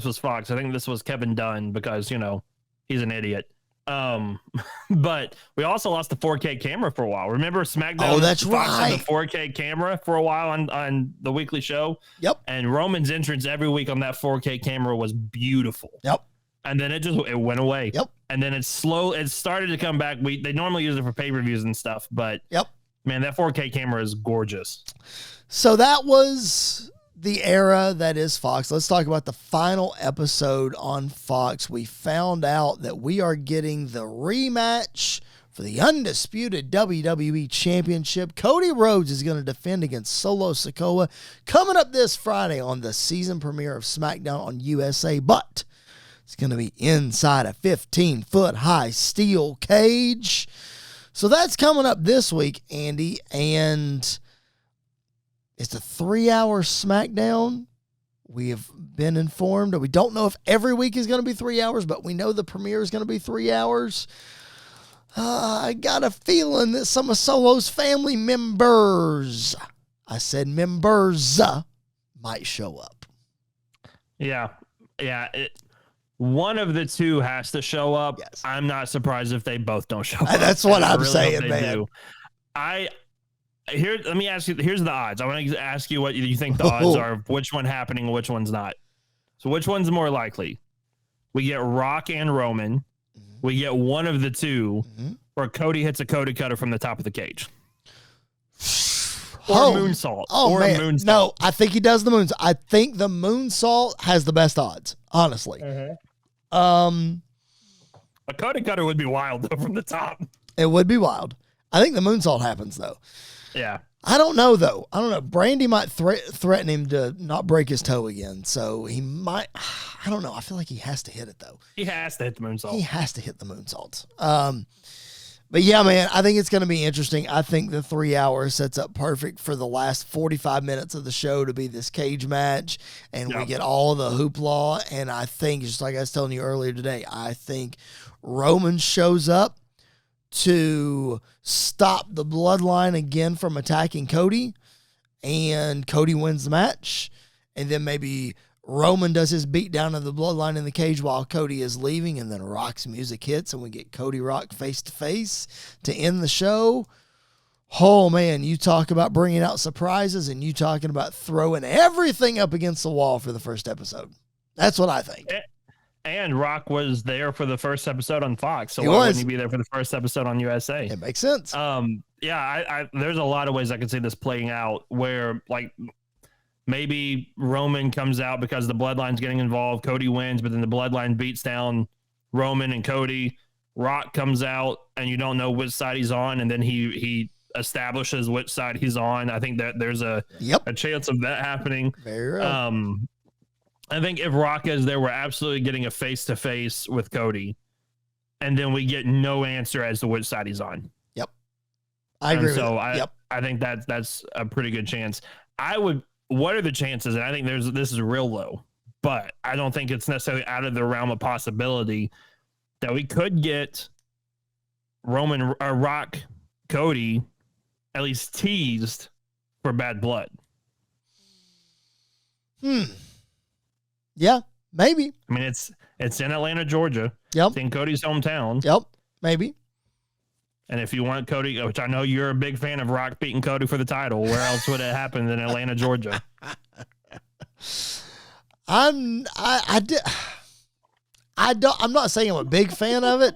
was Fox. I think this was Kevin Dunn because, he's an idiot. But we also lost the 4K camera for a while. Remember SmackDown? Oh, that's Fox right. had the 4K camera for a while on the weekly show. Yep. And Roman's entrance every week on that 4K camera was beautiful. Yep. And then it went away. Yep. And then it started to come back. They normally use it for pay-per-views and stuff, but man, that 4K camera is gorgeous. So that was the era that is Fox. Let's talk about the final episode on Fox. We found out that we are getting the rematch for the undisputed WWE Championship. Cody Rhodes is going to defend against Solo Sikoa coming up this Friday on the season premiere of SmackDown on USA, but it's going to be inside a 15-foot high steel cage. So that's coming up this week, Andy, and it's a 3-hour SmackDown. We have been informed. We don't know if every week is going to be 3 hours, but we know the premiere is going to be 3 hours. I got a feeling that some of Solo's family members, I said members, might show up. Yeah. One of the two has to show up. Yes. I'm not surprised if they both don't show up. That's what I'm saying, man. Let me ask you, here's the odds. I want to ask you what you think the odds are of which one happening and which one's not. So which one's more likely? We get Rock and Roman. We get one of the two, or Cody hits a Cody cutter from the top of the cage. Or moonsault. Oh, man. Moonsault. No, I think he does the moonsault. I think the moonsault has the best odds, honestly. A Cody cutter would be wild, though, from the top. It would be wild. I think the moonsault happens, though. Yeah. I don't know, though. I don't know. Brandy might threaten him to not break his toe again, so he might. I don't know. I feel like he has to hit it, though. He has to hit the moonsault. He has to hit the moonsault. But yeah, man, I think it's going to be interesting. I think the 3 hours sets up perfect for the last 45 minutes of the show to be this cage match, and we get all the hoopla. And I think, just like I was telling you earlier today, I think Roman shows up to stop the bloodline again from attacking Cody, and Cody wins the match, and then maybe Roman does his beat down of the bloodline in the cage while Cody is leaving, and then Rock's music hits, and we get Cody Rock face to face to end the show. Oh, man, you talk about bringing out surprises, and you talking about throwing everything up against the wall for the first episode. That's what I think. And Rock was there for the first episode on Fox, so why wouldn't he be there for the first episode on USA? It makes sense. Yeah, there's a lot of ways I could see this playing out where, like, maybe Roman comes out because the Bloodline's getting involved. Cody wins, but then the Bloodline beats down Roman and Cody. Rock comes out, and you don't know which side he's on, and then he establishes which side he's on. I think that there's a chance of that happening. Very real. I think if Rock is there, we're absolutely getting a face-to-face with Cody, and then we get no answer as to which side he's on. Yep. I agree. So I think that's a pretty good chance. What are the chances? And I think this is real low, but I don't think it's necessarily out of the realm of possibility that we could get Roman or Rock Cody at least teased for Bad Blood. Yeah, maybe. I mean, it's in Atlanta, Georgia. Yep. It's in Cody's hometown. Yep, maybe. And if you want Cody, which I know you're a big fan of Rock beating Cody for the title, where else would it happen than Atlanta, Georgia? I'm not saying I'm a big fan of it.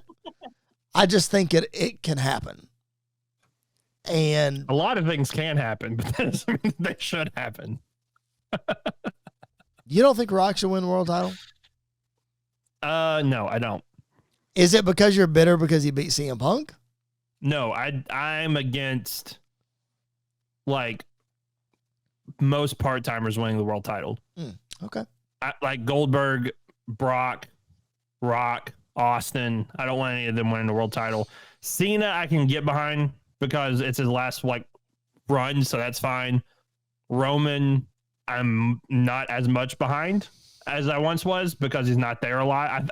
I just think it can happen. And a lot of things can happen, but that doesn't mean they should happen. You don't think Rock should win the world title? No, I don't. Is it because you're bitter because he beat CM Punk? No, I'm against, like, most part-timers winning the world title. Okay. Like Goldberg, Brock, Rock, Austin. I don't want any of them winning the world title. Cena I can get behind because it's his last, like, run, so that's fine. Roman, I'm not as much behind as I once was because he's not there a lot.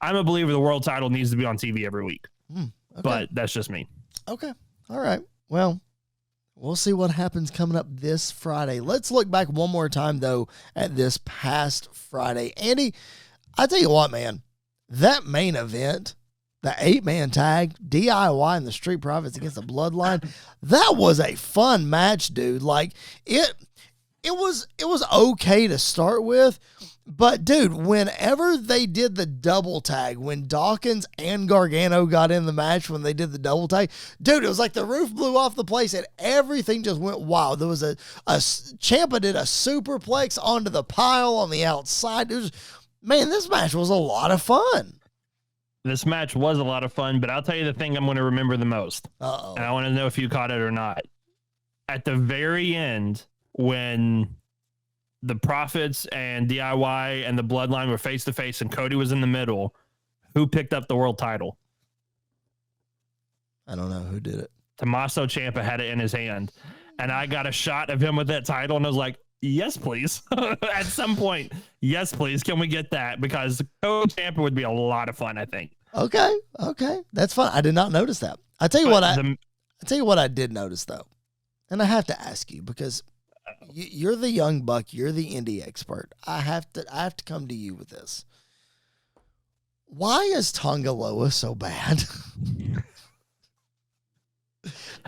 I'm a believer the world title needs to be on TV every week. Okay. But that's just me. Okay. All right. Well, we'll see what happens coming up this Friday. Let's look back one more time, though, at this past Friday. Andy, I tell you what, man, that main event, the 8-man tag, DIY and the Street Profits against the Bloodline, that was a fun match, dude. Like, it was okay to start with. But, dude, whenever they did the double tag, when Dawkins and Gargano got in the match when they did the double tag, dude, it was like the roof blew off the place and everything just went wild. There was a Ciampa did a superplex onto the pile on the outside. Man, this match was a lot of fun. This match was a lot of fun, but I'll tell you the thing I'm going to remember the most. Uh-oh. And I want to know if you caught it or not. At the very end, when the Profits and DIY and the Bloodline were face to face and Cody was in the middle, who picked up the world title? I don't know who did it. Tommaso Ciampa had it in his hand, and I got a shot of him with that title, and I was like, yes, please. At some point, yes, please. Can we get that? Because Cody Ciampa would be a lot of fun, I think. Okay. That's fun. I did not notice that. I tell you what I did notice, though, and I have to ask you because you're the young buck. You're the indie expert. I have to come to you with this. Why is Tonga Loa so bad?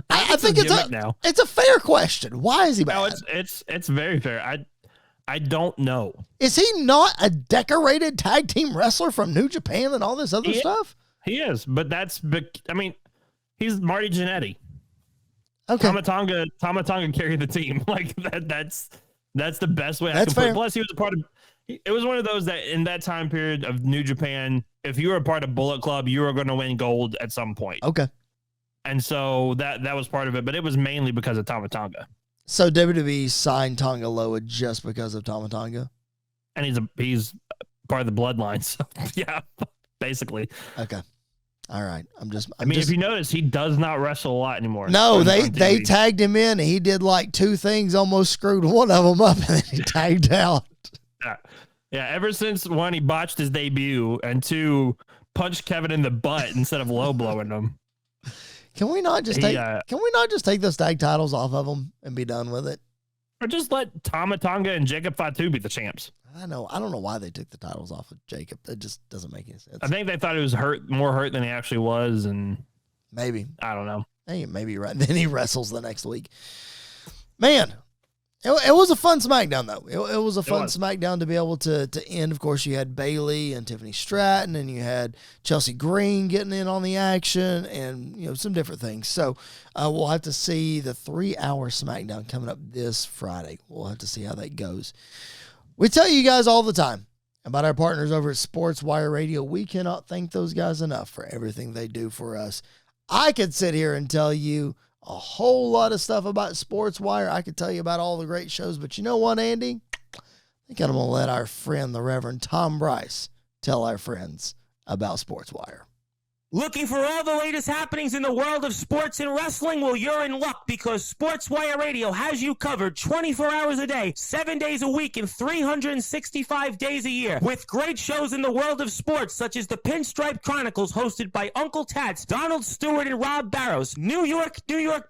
I think it's a fair question. Why is he bad? No, it's very fair. I don't know. Is he not a decorated tag team wrestler from New Japan and all this other stuff? He is, but he's Marty Jannetty. Okay. Tama Tonga carried the team. Like that's the best way I can put it. Plus, he was a part of. It was one of those that in that time period of New Japan, if you were a part of Bullet Club, you were going to win gold at some point. Okay. And so that was part of it, but it was mainly because of Tama Tonga. So WWE signed Tonga Loa just because of Tama Tonga? And he's part of the Bloodline, so yeah, basically. Okay. All right. If you notice, he does not wrestle a lot anymore. No, they tagged him in, and he did like two things, almost screwed one of them up, and then he tagged out. Yeah, ever since one, he botched his debut, and two, punched Kevin in the butt instead of low blowing him. Can we not just take those tag titles off of them and be done with it? Or just let Tama Tonga and Jacob Fatu be the champs. I know. I don't know why they took the titles off of Jacob. That just doesn't make any sense. I think they thought he was more hurt than he actually was, and maybe. I don't know. Hey, maybe right. Then he wrestles the next week. Man, it was a fun SmackDown, though. It was a fun SmackDown to be able to end. Of course, you had Bayley and Tiffany Stratton, and you had Chelsea Green getting in on the action, and some different things. So we'll have to see the 3-hour SmackDown coming up this Friday. We'll have to see how that goes. We tell you guys all the time about our partners over at Sports Wire Radio. We cannot thank those guys enough for everything they do for us. I could sit here and tell you a whole lot of stuff about Sports Wire. I could tell you about all the great shows, but you know what, Andy? I think I'm going to let our friend, the Reverend Tom Bryce, tell our friends about Sports Wire. Looking for all the latest happenings in the world of sports and wrestling? Well, you're in luck because Sports Wire Radio has you covered 24 hours a day, 7 days a week, and 365 days a year. With great shows in the world of sports, such as the Pinstripe Chronicles, hosted by Uncle Tats, Donald Stewart, and Rob Barrows. New York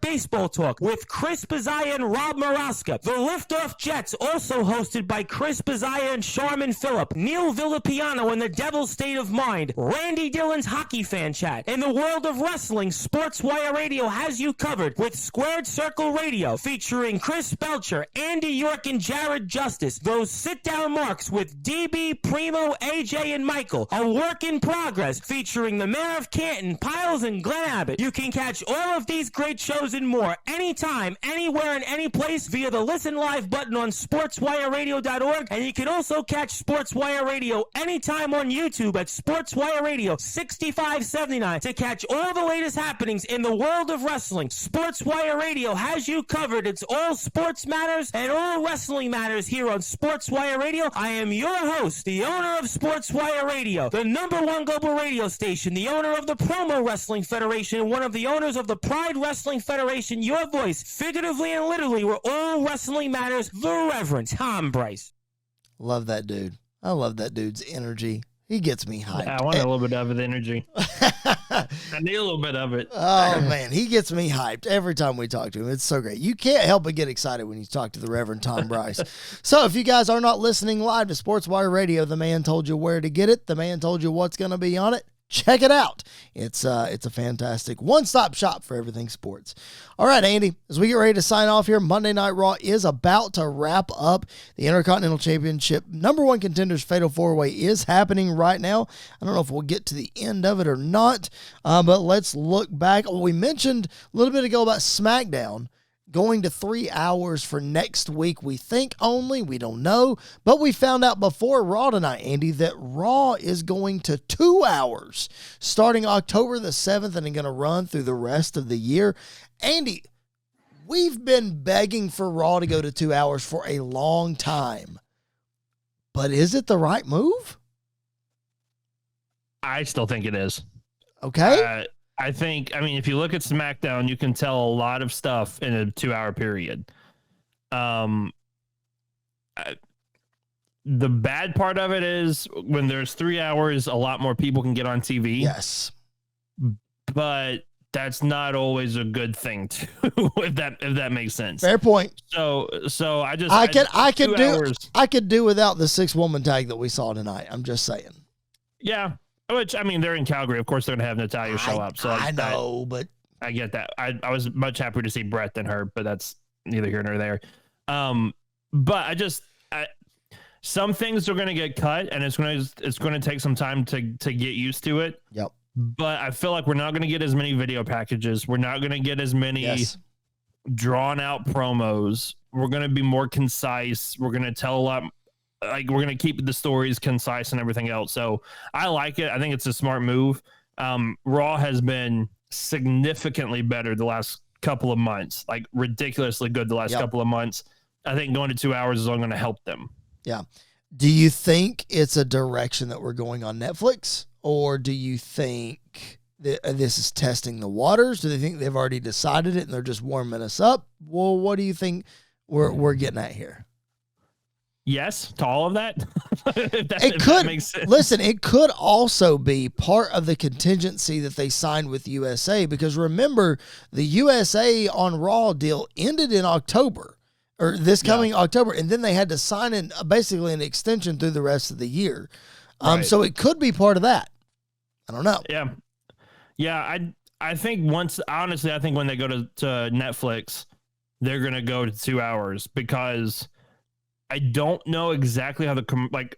Baseball Talk with Chris Bazaya and Rob Maraska. The Liftoff Jets, also hosted by Chris Bazaya and Sharman Phillip. Neil Villapiano and the Devil's State of Mind. Randy Dillon's Hockey Fan Chat. In the world of wrestling, Sports Wire Radio has you covered with Squared Circle Radio, featuring Chris Belcher, Andy York, and Jared Justice. Those sit-down marks with DB, Primo, AJ, and Michael. A work in progress, featuring the Mayor of Canton, Piles, and Glenn Abbott. You can catch all of these great shows and more anytime, anywhere, and any place via the Listen Live button on sportswireradio.org, and you can also catch Sports Wire Radio anytime on YouTube at Sports Wire Radio 6579 to catch all the latest happenings in the world of wrestling. Sports Wire Radio has you covered. It's all sports matters and all wrestling matters here on Sports Wire Radio. I am your host, the owner of Sports Wire Radio, the #1 global radio station, the owner of the Promo Wrestling Federation, and one of the owners of the Pride Wrestling Federation. Your voice, figuratively and literally, where all wrestling matters, the Reverend Tom Bryce. Love that dude. I love that dude's energy. He gets me hyped. Yeah, I want a little bit of the energy. I need a little bit of it. Oh, man. He gets me hyped every time we talk to him. It's so great. You can't help but get excited when you talk to the Reverend Tom Bryce. So if you guys are not listening live to Sports Wire Radio, the man told you where to get it. The man told you what's going to be on it. Check it out. It's a fantastic one-stop shop for everything sports. All right, Andy, as we get ready to sign off here, Monday Night Raw is about to wrap up. The Intercontinental Championship #1 contenders Fatal 4-Way is happening right now. I don't know if we'll get to the end of it or not, but let's look back. We mentioned a little bit ago about SmackDown going to 3 hours for next week. We think only, we don't know, but we found out before Raw tonight, Andy, that Raw is going to 2 hours starting October the 7th and going to run through the rest of the year. Andy, we've been begging for Raw to go to 2 hours for a long time, but is it the right move? I still think it is. Okay. I mean, if you look at SmackDown, you can tell a lot of stuff in a 2-hour period. The bad part of it is when there's 3 hours, a lot more people can get on TV. Yes. But that's not always a good thing too, if that makes sense. Fair point. So I could do without the 6-woman tag that we saw tonight. I'm just saying. Yeah. Which, I mean, they're in Calgary. Of course, they're going to have Natalya show up. So I know, but I get that. I was much happier to see Brett than her, but that's neither here nor there. But some things are going to get cut, and it's going to take some time to get used to it. Yep. But I feel like we're not going to get as many video packages. We're not going to get as many drawn out promos. We're going to be more concise. We're going to tell a lot. Like, we're going to keep the stories concise and everything else. So I like it. I think it's a smart move. Raw has been significantly better the last couple of months, like ridiculously good the last couple of months. I think going to 2 hours is only going to help them. Yeah. Do you think it's a direction that we're going on Netflix, or do you think that this is testing the waters? Do they think they've already decided it and they're just warming us up? Well, what do you think we're getting at here? Yes, to all of that. That makes sense. Listen, it could also be part of the contingency that they signed with USA, because remember, the USA on Raw deal ended in October. or this coming October, and then they had to sign in basically an extension through the rest of the year. Right. So it could be part of that. I don't know. Yeah. Yeah. I think honestly, I think when they go to Netflix, they're going to go to 2 hours, because I don't know exactly how the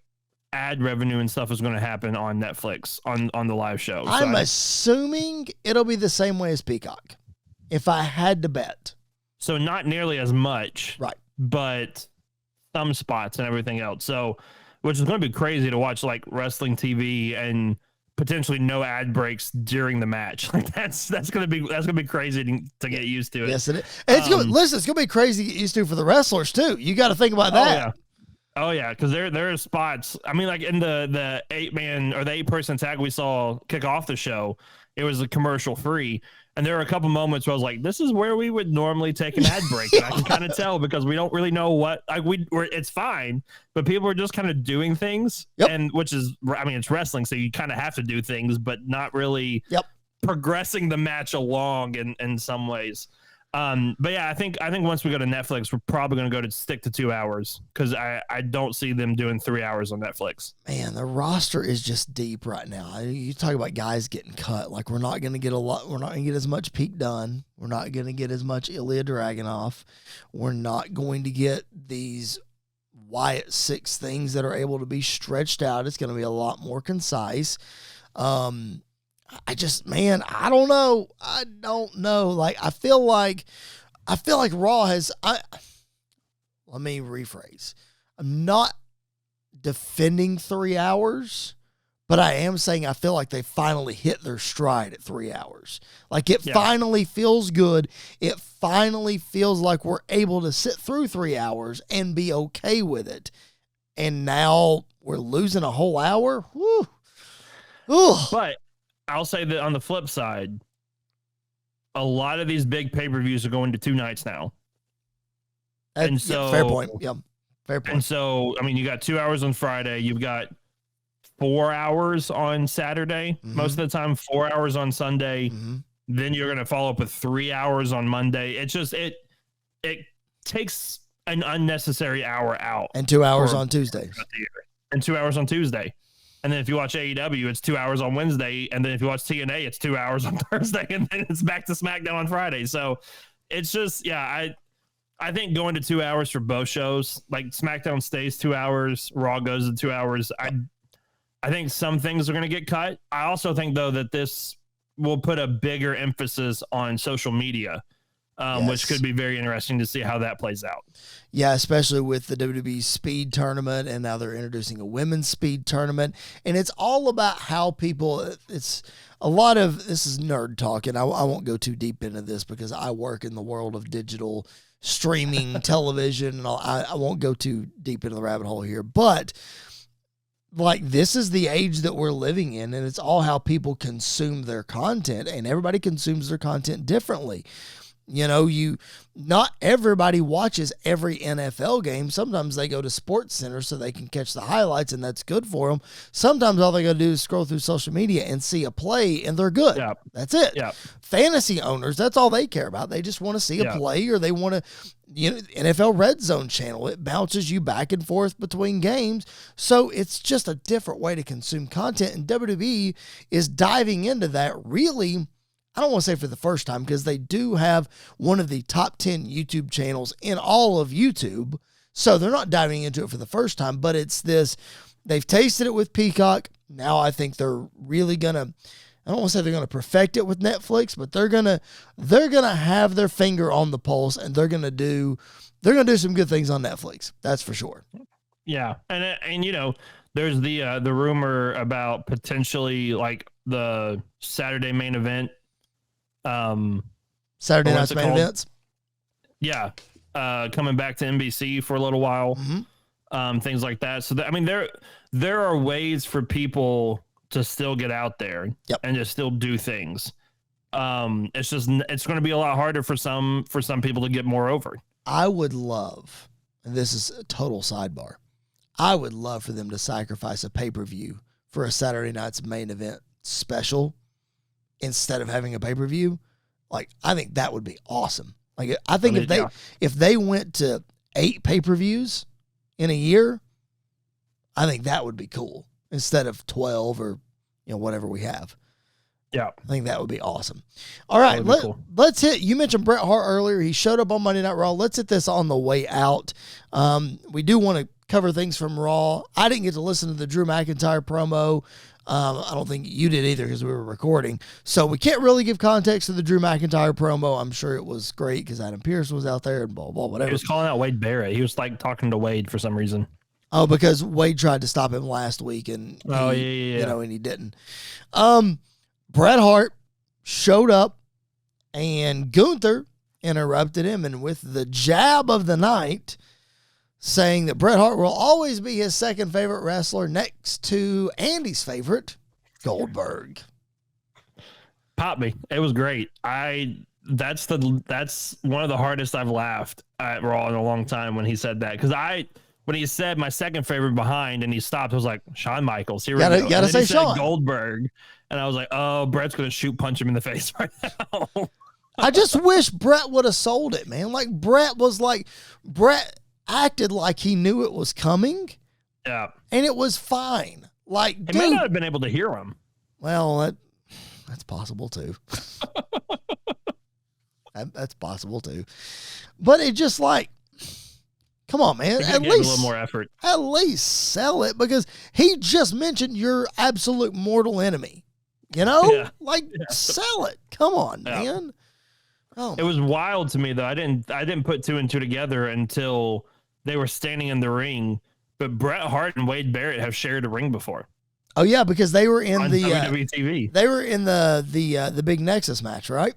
ad revenue and stuff is going to happen on Netflix on the live show. So I'm assuming it'll be the same way as Peacock, if I had to bet. So not nearly as much, right? But some spots and everything else. So, which is going to be crazy to watch, like wrestling TV and potentially no ad breaks during the match. Like that's going to be crazy to get used to it. Yes, it is. And it's going to be crazy to get used to for the wrestlers too. You got to think about that. Oh yeah, because there are spots. I mean, like in the 8-man or the 8-person tag we saw kick off the show, it was a commercial free, and there were a couple moments where I was like, "This is where we would normally take an ad break." And I can kind of tell, because we don't really know what it's fine, but people are just kind of doing things, and which is, I mean, it's wrestling, so you kind of have to do things, but not really progressing the match along in some ways. But yeah, I think once we go to Netflix, we're probably going to stick to 2 hours, because I don't see them doing 3 hours on Netflix. Man, the roster is just deep right now. You talk about guys getting cut. Like, we're not going to get a lot. We're not going to get as much Pete Dunne. We're not going to get as much Ilya Dragunov. We're not going to get these Wyatt 6 things that are able to be stretched out. It's going to be a lot more concise. I don't know. I don't know. Like, I feel like Raw has, let me rephrase. I'm not defending 3 hours, but I am saying I feel like they finally hit their stride at 3 hours. Like, it finally feels good. It finally feels like we're able to sit through 3 hours and be okay with it. And now we're losing a whole hour. Woo. Ooh. But I'll say that on the flip side, a lot of these big pay-per-views are going to 2 nights now. And so, fair point. Yeah, fair point. And so, I mean, you got 2 hours on Friday. You've got 4 hours on Saturday. Mm-hmm. Most of the time, 4 hours on Sunday. Mm-hmm. Then you're going to follow up with 3 hours on Monday. It's just, it takes an unnecessary hour out. And 2 hours on Tuesdays. And 2 hours on Tuesday. And then if you watch AEW, it's 2 hours on Wednesday. And then if you watch TNA, it's 2 hours on Thursday. And then it's back to SmackDown on Friday. So it's just, I think going to 2 hours for both shows, like SmackDown stays 2 hours, Raw goes to 2 hours. I think some things are going to get cut. I also think, though, that this will put a bigger emphasis on social media, which could be very interesting to see how that plays out. Yeah, especially with the WWE Speed Tournament, and now they're introducing a women's speed tournament. And it's all about how people, it's a lot of, this is nerd talk, and I won't go too deep into this because I work in the world of digital streaming television, and I won't go too deep into the rabbit hole here. But like, this is the age that we're living in, and it's all how people consume their content, and everybody consumes their content differently. You know, not everybody watches every NFL game. Sometimes they go to Sports Center so they can catch the highlights, and that's good for them. Sometimes all they got to do is scroll through social media and see a play, and they're good. Yep. That's it. Yep. Fantasy owners, that's all they care about. They just want to see a play, or they want to, NFL Red Zone channel. It bounces you back and forth between games. So it's just a different way to consume content, and WWE is diving into that really. I don't want to say for the first time, because they do have one of the top 10 YouTube channels in all of YouTube. So they're not diving into it for the first time, but it's this, they've tasted it with Peacock. Now I think they're really going to, I don't want to say they're going to perfect it with Netflix, but they're going to have their finger on the pulse, and they're going to do some good things on Netflix. That's for sure. Yeah. And there's the rumor about potentially like the Saturday main event. Saturday night's main events. Yeah. Coming back to NBC for a little while. Mm-hmm. Things like that. So there are ways for people to still get out there and to still do things. It's going to be a lot harder for some people to get more over. I would love, and this is a total sidebar, I would love for them to sacrifice a pay-per-view for a Saturday night's main event special instead of having a pay-per-view. Like, I think that would be awesome. Like, I think if they went to 8 pay-per-views in a year, I think that would be cool instead of 12 or whatever we have. Yeah. I think that would be awesome. All right, let's hit. You mentioned Bret Hart earlier. He showed up on Monday Night Raw. Let's hit this on the way out. We do want to cover things from Raw. I didn't get to listen to the Drew McIntyre promo. I don't think you did either because we were recording. So we can't really give context to the Drew McIntyre promo. I'm sure it was great because Adam Pearce was out there and blah, blah, whatever. He was calling out Wade Barrett. He was like talking to Wade for some reason. Oh, because Wade tried to stop him last week and and he didn't. Bret Hart showed up and Gunther interrupted him, and with the jab of the night, saying that Bret Hart will always be his second favorite wrestler next to Andy's favorite, Goldberg. Pop me. It was great. That's one of the hardest I've laughed at Raw in a long time when he said that. Because when he said my second favorite behind and he stopped, I was like, Shawn Michaels. Here we go. Gotta say Shawn. Goldberg. And I was like, oh, Bret's going to punch him in the face right now. I just wish Bret would have sold it, man. Like Bret acted like he knew it was coming. Yeah. And it was fine. Like, he may not have been able to hear him. Well, that's possible too. That's possible too. But it just like, come on, man. At least a little more effort. At least sell it, because he just mentioned your absolute mortal enemy. Sell it. Come on, man. Oh, it was wild to me though. I didn't put 2 and 2 together until they were standing in the ring. But Bret Hart and Wade Barrett have shared a ring before. Oh yeah, because they were in the WWE TV. They were in the big Nexus match, right?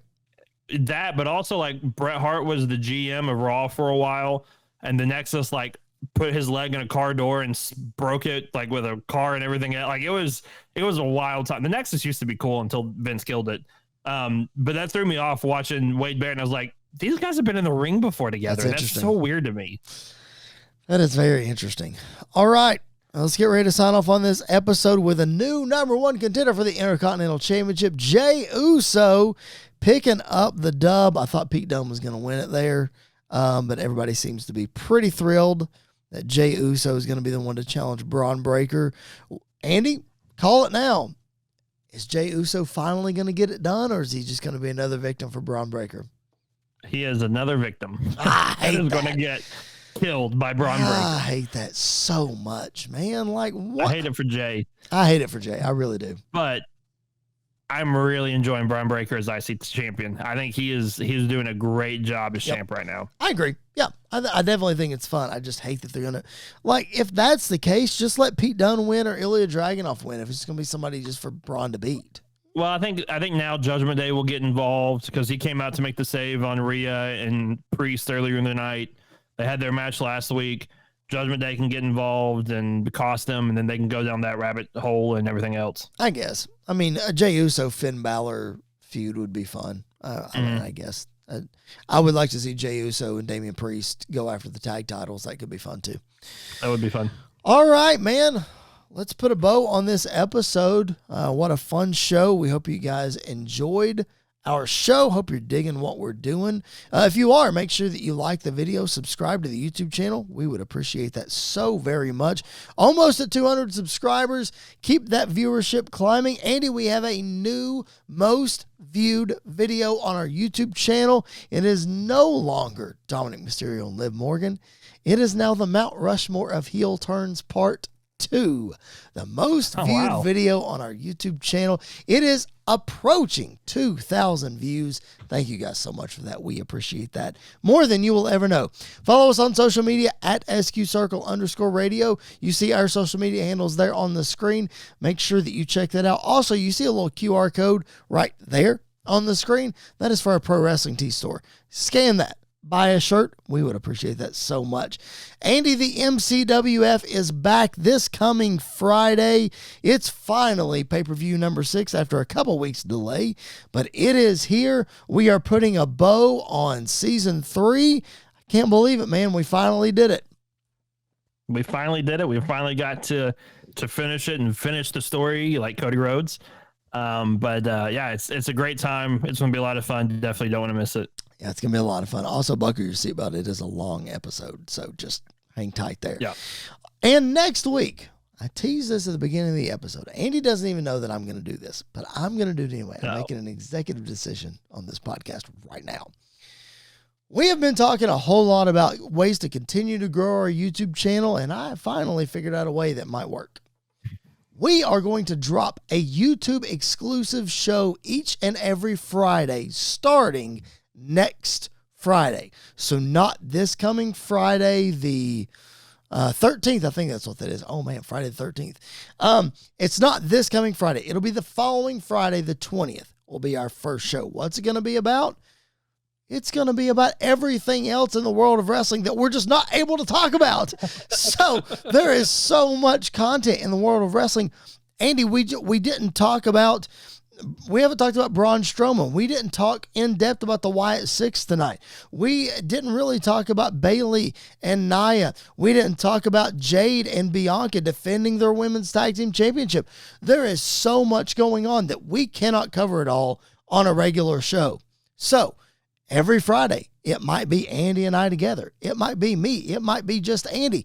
That, but also like Bret Hart was the GM of Raw for a while, and the Nexus like put his leg in a car door and broke it like with a car and everything. Like it was a wild time. The Nexus used to be cool until Vince killed it. But that threw me off watching Wade Barrett, and I was like, these guys have been in the ring before together. That's so weird to me. That is very interesting. All right, let's get ready to sign off on this episode with a new #1 contender for the Intercontinental Championship, Jey Uso, picking up the dub. I thought Pete Dunne was going to win it there, but everybody seems to be pretty thrilled that Jey Uso is going to be the one to challenge Braun Breaker. Andy, call it now. Is Jey Uso finally going to get it done, or is he just going to be another victim for Braun Breaker? He is another victim. He is going to get killed by Braun Breaker. I hate that so much, man. Like, what? I hate it for Jey. I hate it for Jey. I really do. But I'm really enjoying Braun Breaker as IC champion. I think he's doing a great job as champ right now. I agree. Yeah, I definitely think it's fun. I just hate that they're going to, like, if that's the case, just let Pete Dunne win or Ilya Dragunov win if it's going to be somebody just for Braun to beat. Well, I think now Judgment Day will get involved because he came out to make the save on Rhea and Priest earlier in the night. They had their match last week. Judgment Day can get involved and cost them, and then they can go down that rabbit hole and everything else. I guess. I mean, a Jey Uso Finn Balor feud would be fun. I guess. I would like to see Jey Uso and Damian Priest go after the tag titles. That could be fun too. That would be fun. All right, man. Let's put a bow on this episode. What a fun show. We hope you guys enjoyed our show. Hope you're digging what we're doing. If you are, make sure that you like the video, subscribe to the YouTube channel. We would appreciate that so very much. Almost at 200 subscribers. Keep that viewership climbing. Andy, we have a new most viewed video on our YouTube channel. It is no longer Dominic Mysterio and Liv Morgan. It is now the Mount Rushmore of heel turns part 2, the most viewed video on our YouTube channel. It is approaching 2,000 views. Thank you guys so much for that. We appreciate that more than you will ever know. Follow us on social media at SQCircle_radio. You see our social media handles there on the screen. Make sure that you check that out. Also, you see a little QR code right there on the screen. That is for our Pro Wrestling Tee store. Scan that. Buy a shirt. We would appreciate that so much. Andy, the MCWF is back this coming Friday. It's finally pay-per-view number 6 after a couple weeks delay, but it is here. We are putting a bow on season 3. I can't believe it, man. We finally did it. We finally did it. We finally got to finish it and finish the story like Cody Rhodes. Yeah, it's a great time. It's going to be a lot of fun. Definitely don't want to miss it. Yeah, it's going to be a lot of fun. Also, buckle your seatbelt. It is a long episode, so just hang tight there. Yeah. And next week, I teased this at the beginning of the episode. Andy doesn't even know that I'm going to do this, but I'm going to do it anyway. I'm making an executive decision on this podcast right now. We have been talking a whole lot about ways to continue to grow our YouTube channel, and I finally figured out a way that might work. We are going to drop a YouTube exclusive show each and every Friday, starting next Friday. So not this coming Friday, the 13th. I think that's what that is. Oh man, Friday the 13th. It's not this coming Friday. It'll be the following Friday, the 20th will be our first show. What's it going to be about? It's going to be about everything else in the world of wrestling that we're just not able to talk about. So there is so much content in the world of wrestling. Andy, we didn't talk about, we haven't talked about Braun Strowman. We didn't talk in depth about the Wyatt Six tonight. We didn't really talk about Bayley and Nia. We didn't talk about Jade and Bianca defending their women's tag team championship. There is so much going on that we cannot cover it all on a regular show. So every Friday, it might be Andy and I together. It might be me. It might be just Andy.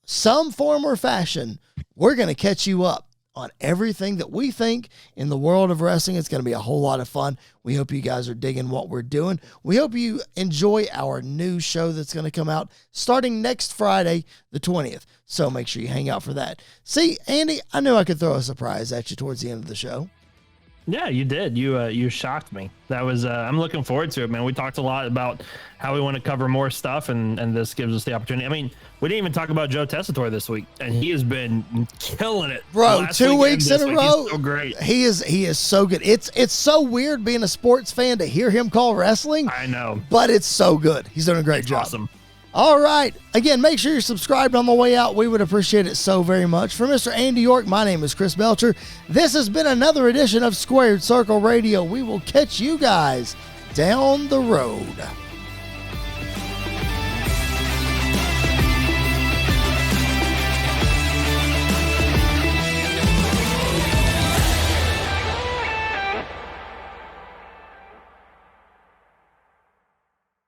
Some form or fashion, we're going to catch you up on everything that we think in the world of wrestling. It's going to be a whole lot of fun. We hope you guys are digging what we're doing. We hope you enjoy our new show that's going to come out starting next Friday, the 20th. So make sure you hang out for that. See, Andy, I knew I could throw a surprise at you towards the end of the show. Yeah, you did. You shocked me. That was I'm looking forward to it, man. We talked a lot about how we want to cover more stuff, and this gives us the opportunity. I mean, we didn't even talk about Joe Tessitore this week, and he has been killing it. Bro, 2 weeks in a row. He's so great. He is so good. It's so weird being a sports fan to hear him call wrestling. I know. But it's so good. He's doing a great job. Awesome. All right. Again, make sure you're subscribed on the way out. We would appreciate it so very much. For Mr. Andy York, my name is Chris Belcher. This has been another edition of Squared Circle Radio. We will catch you guys down the road.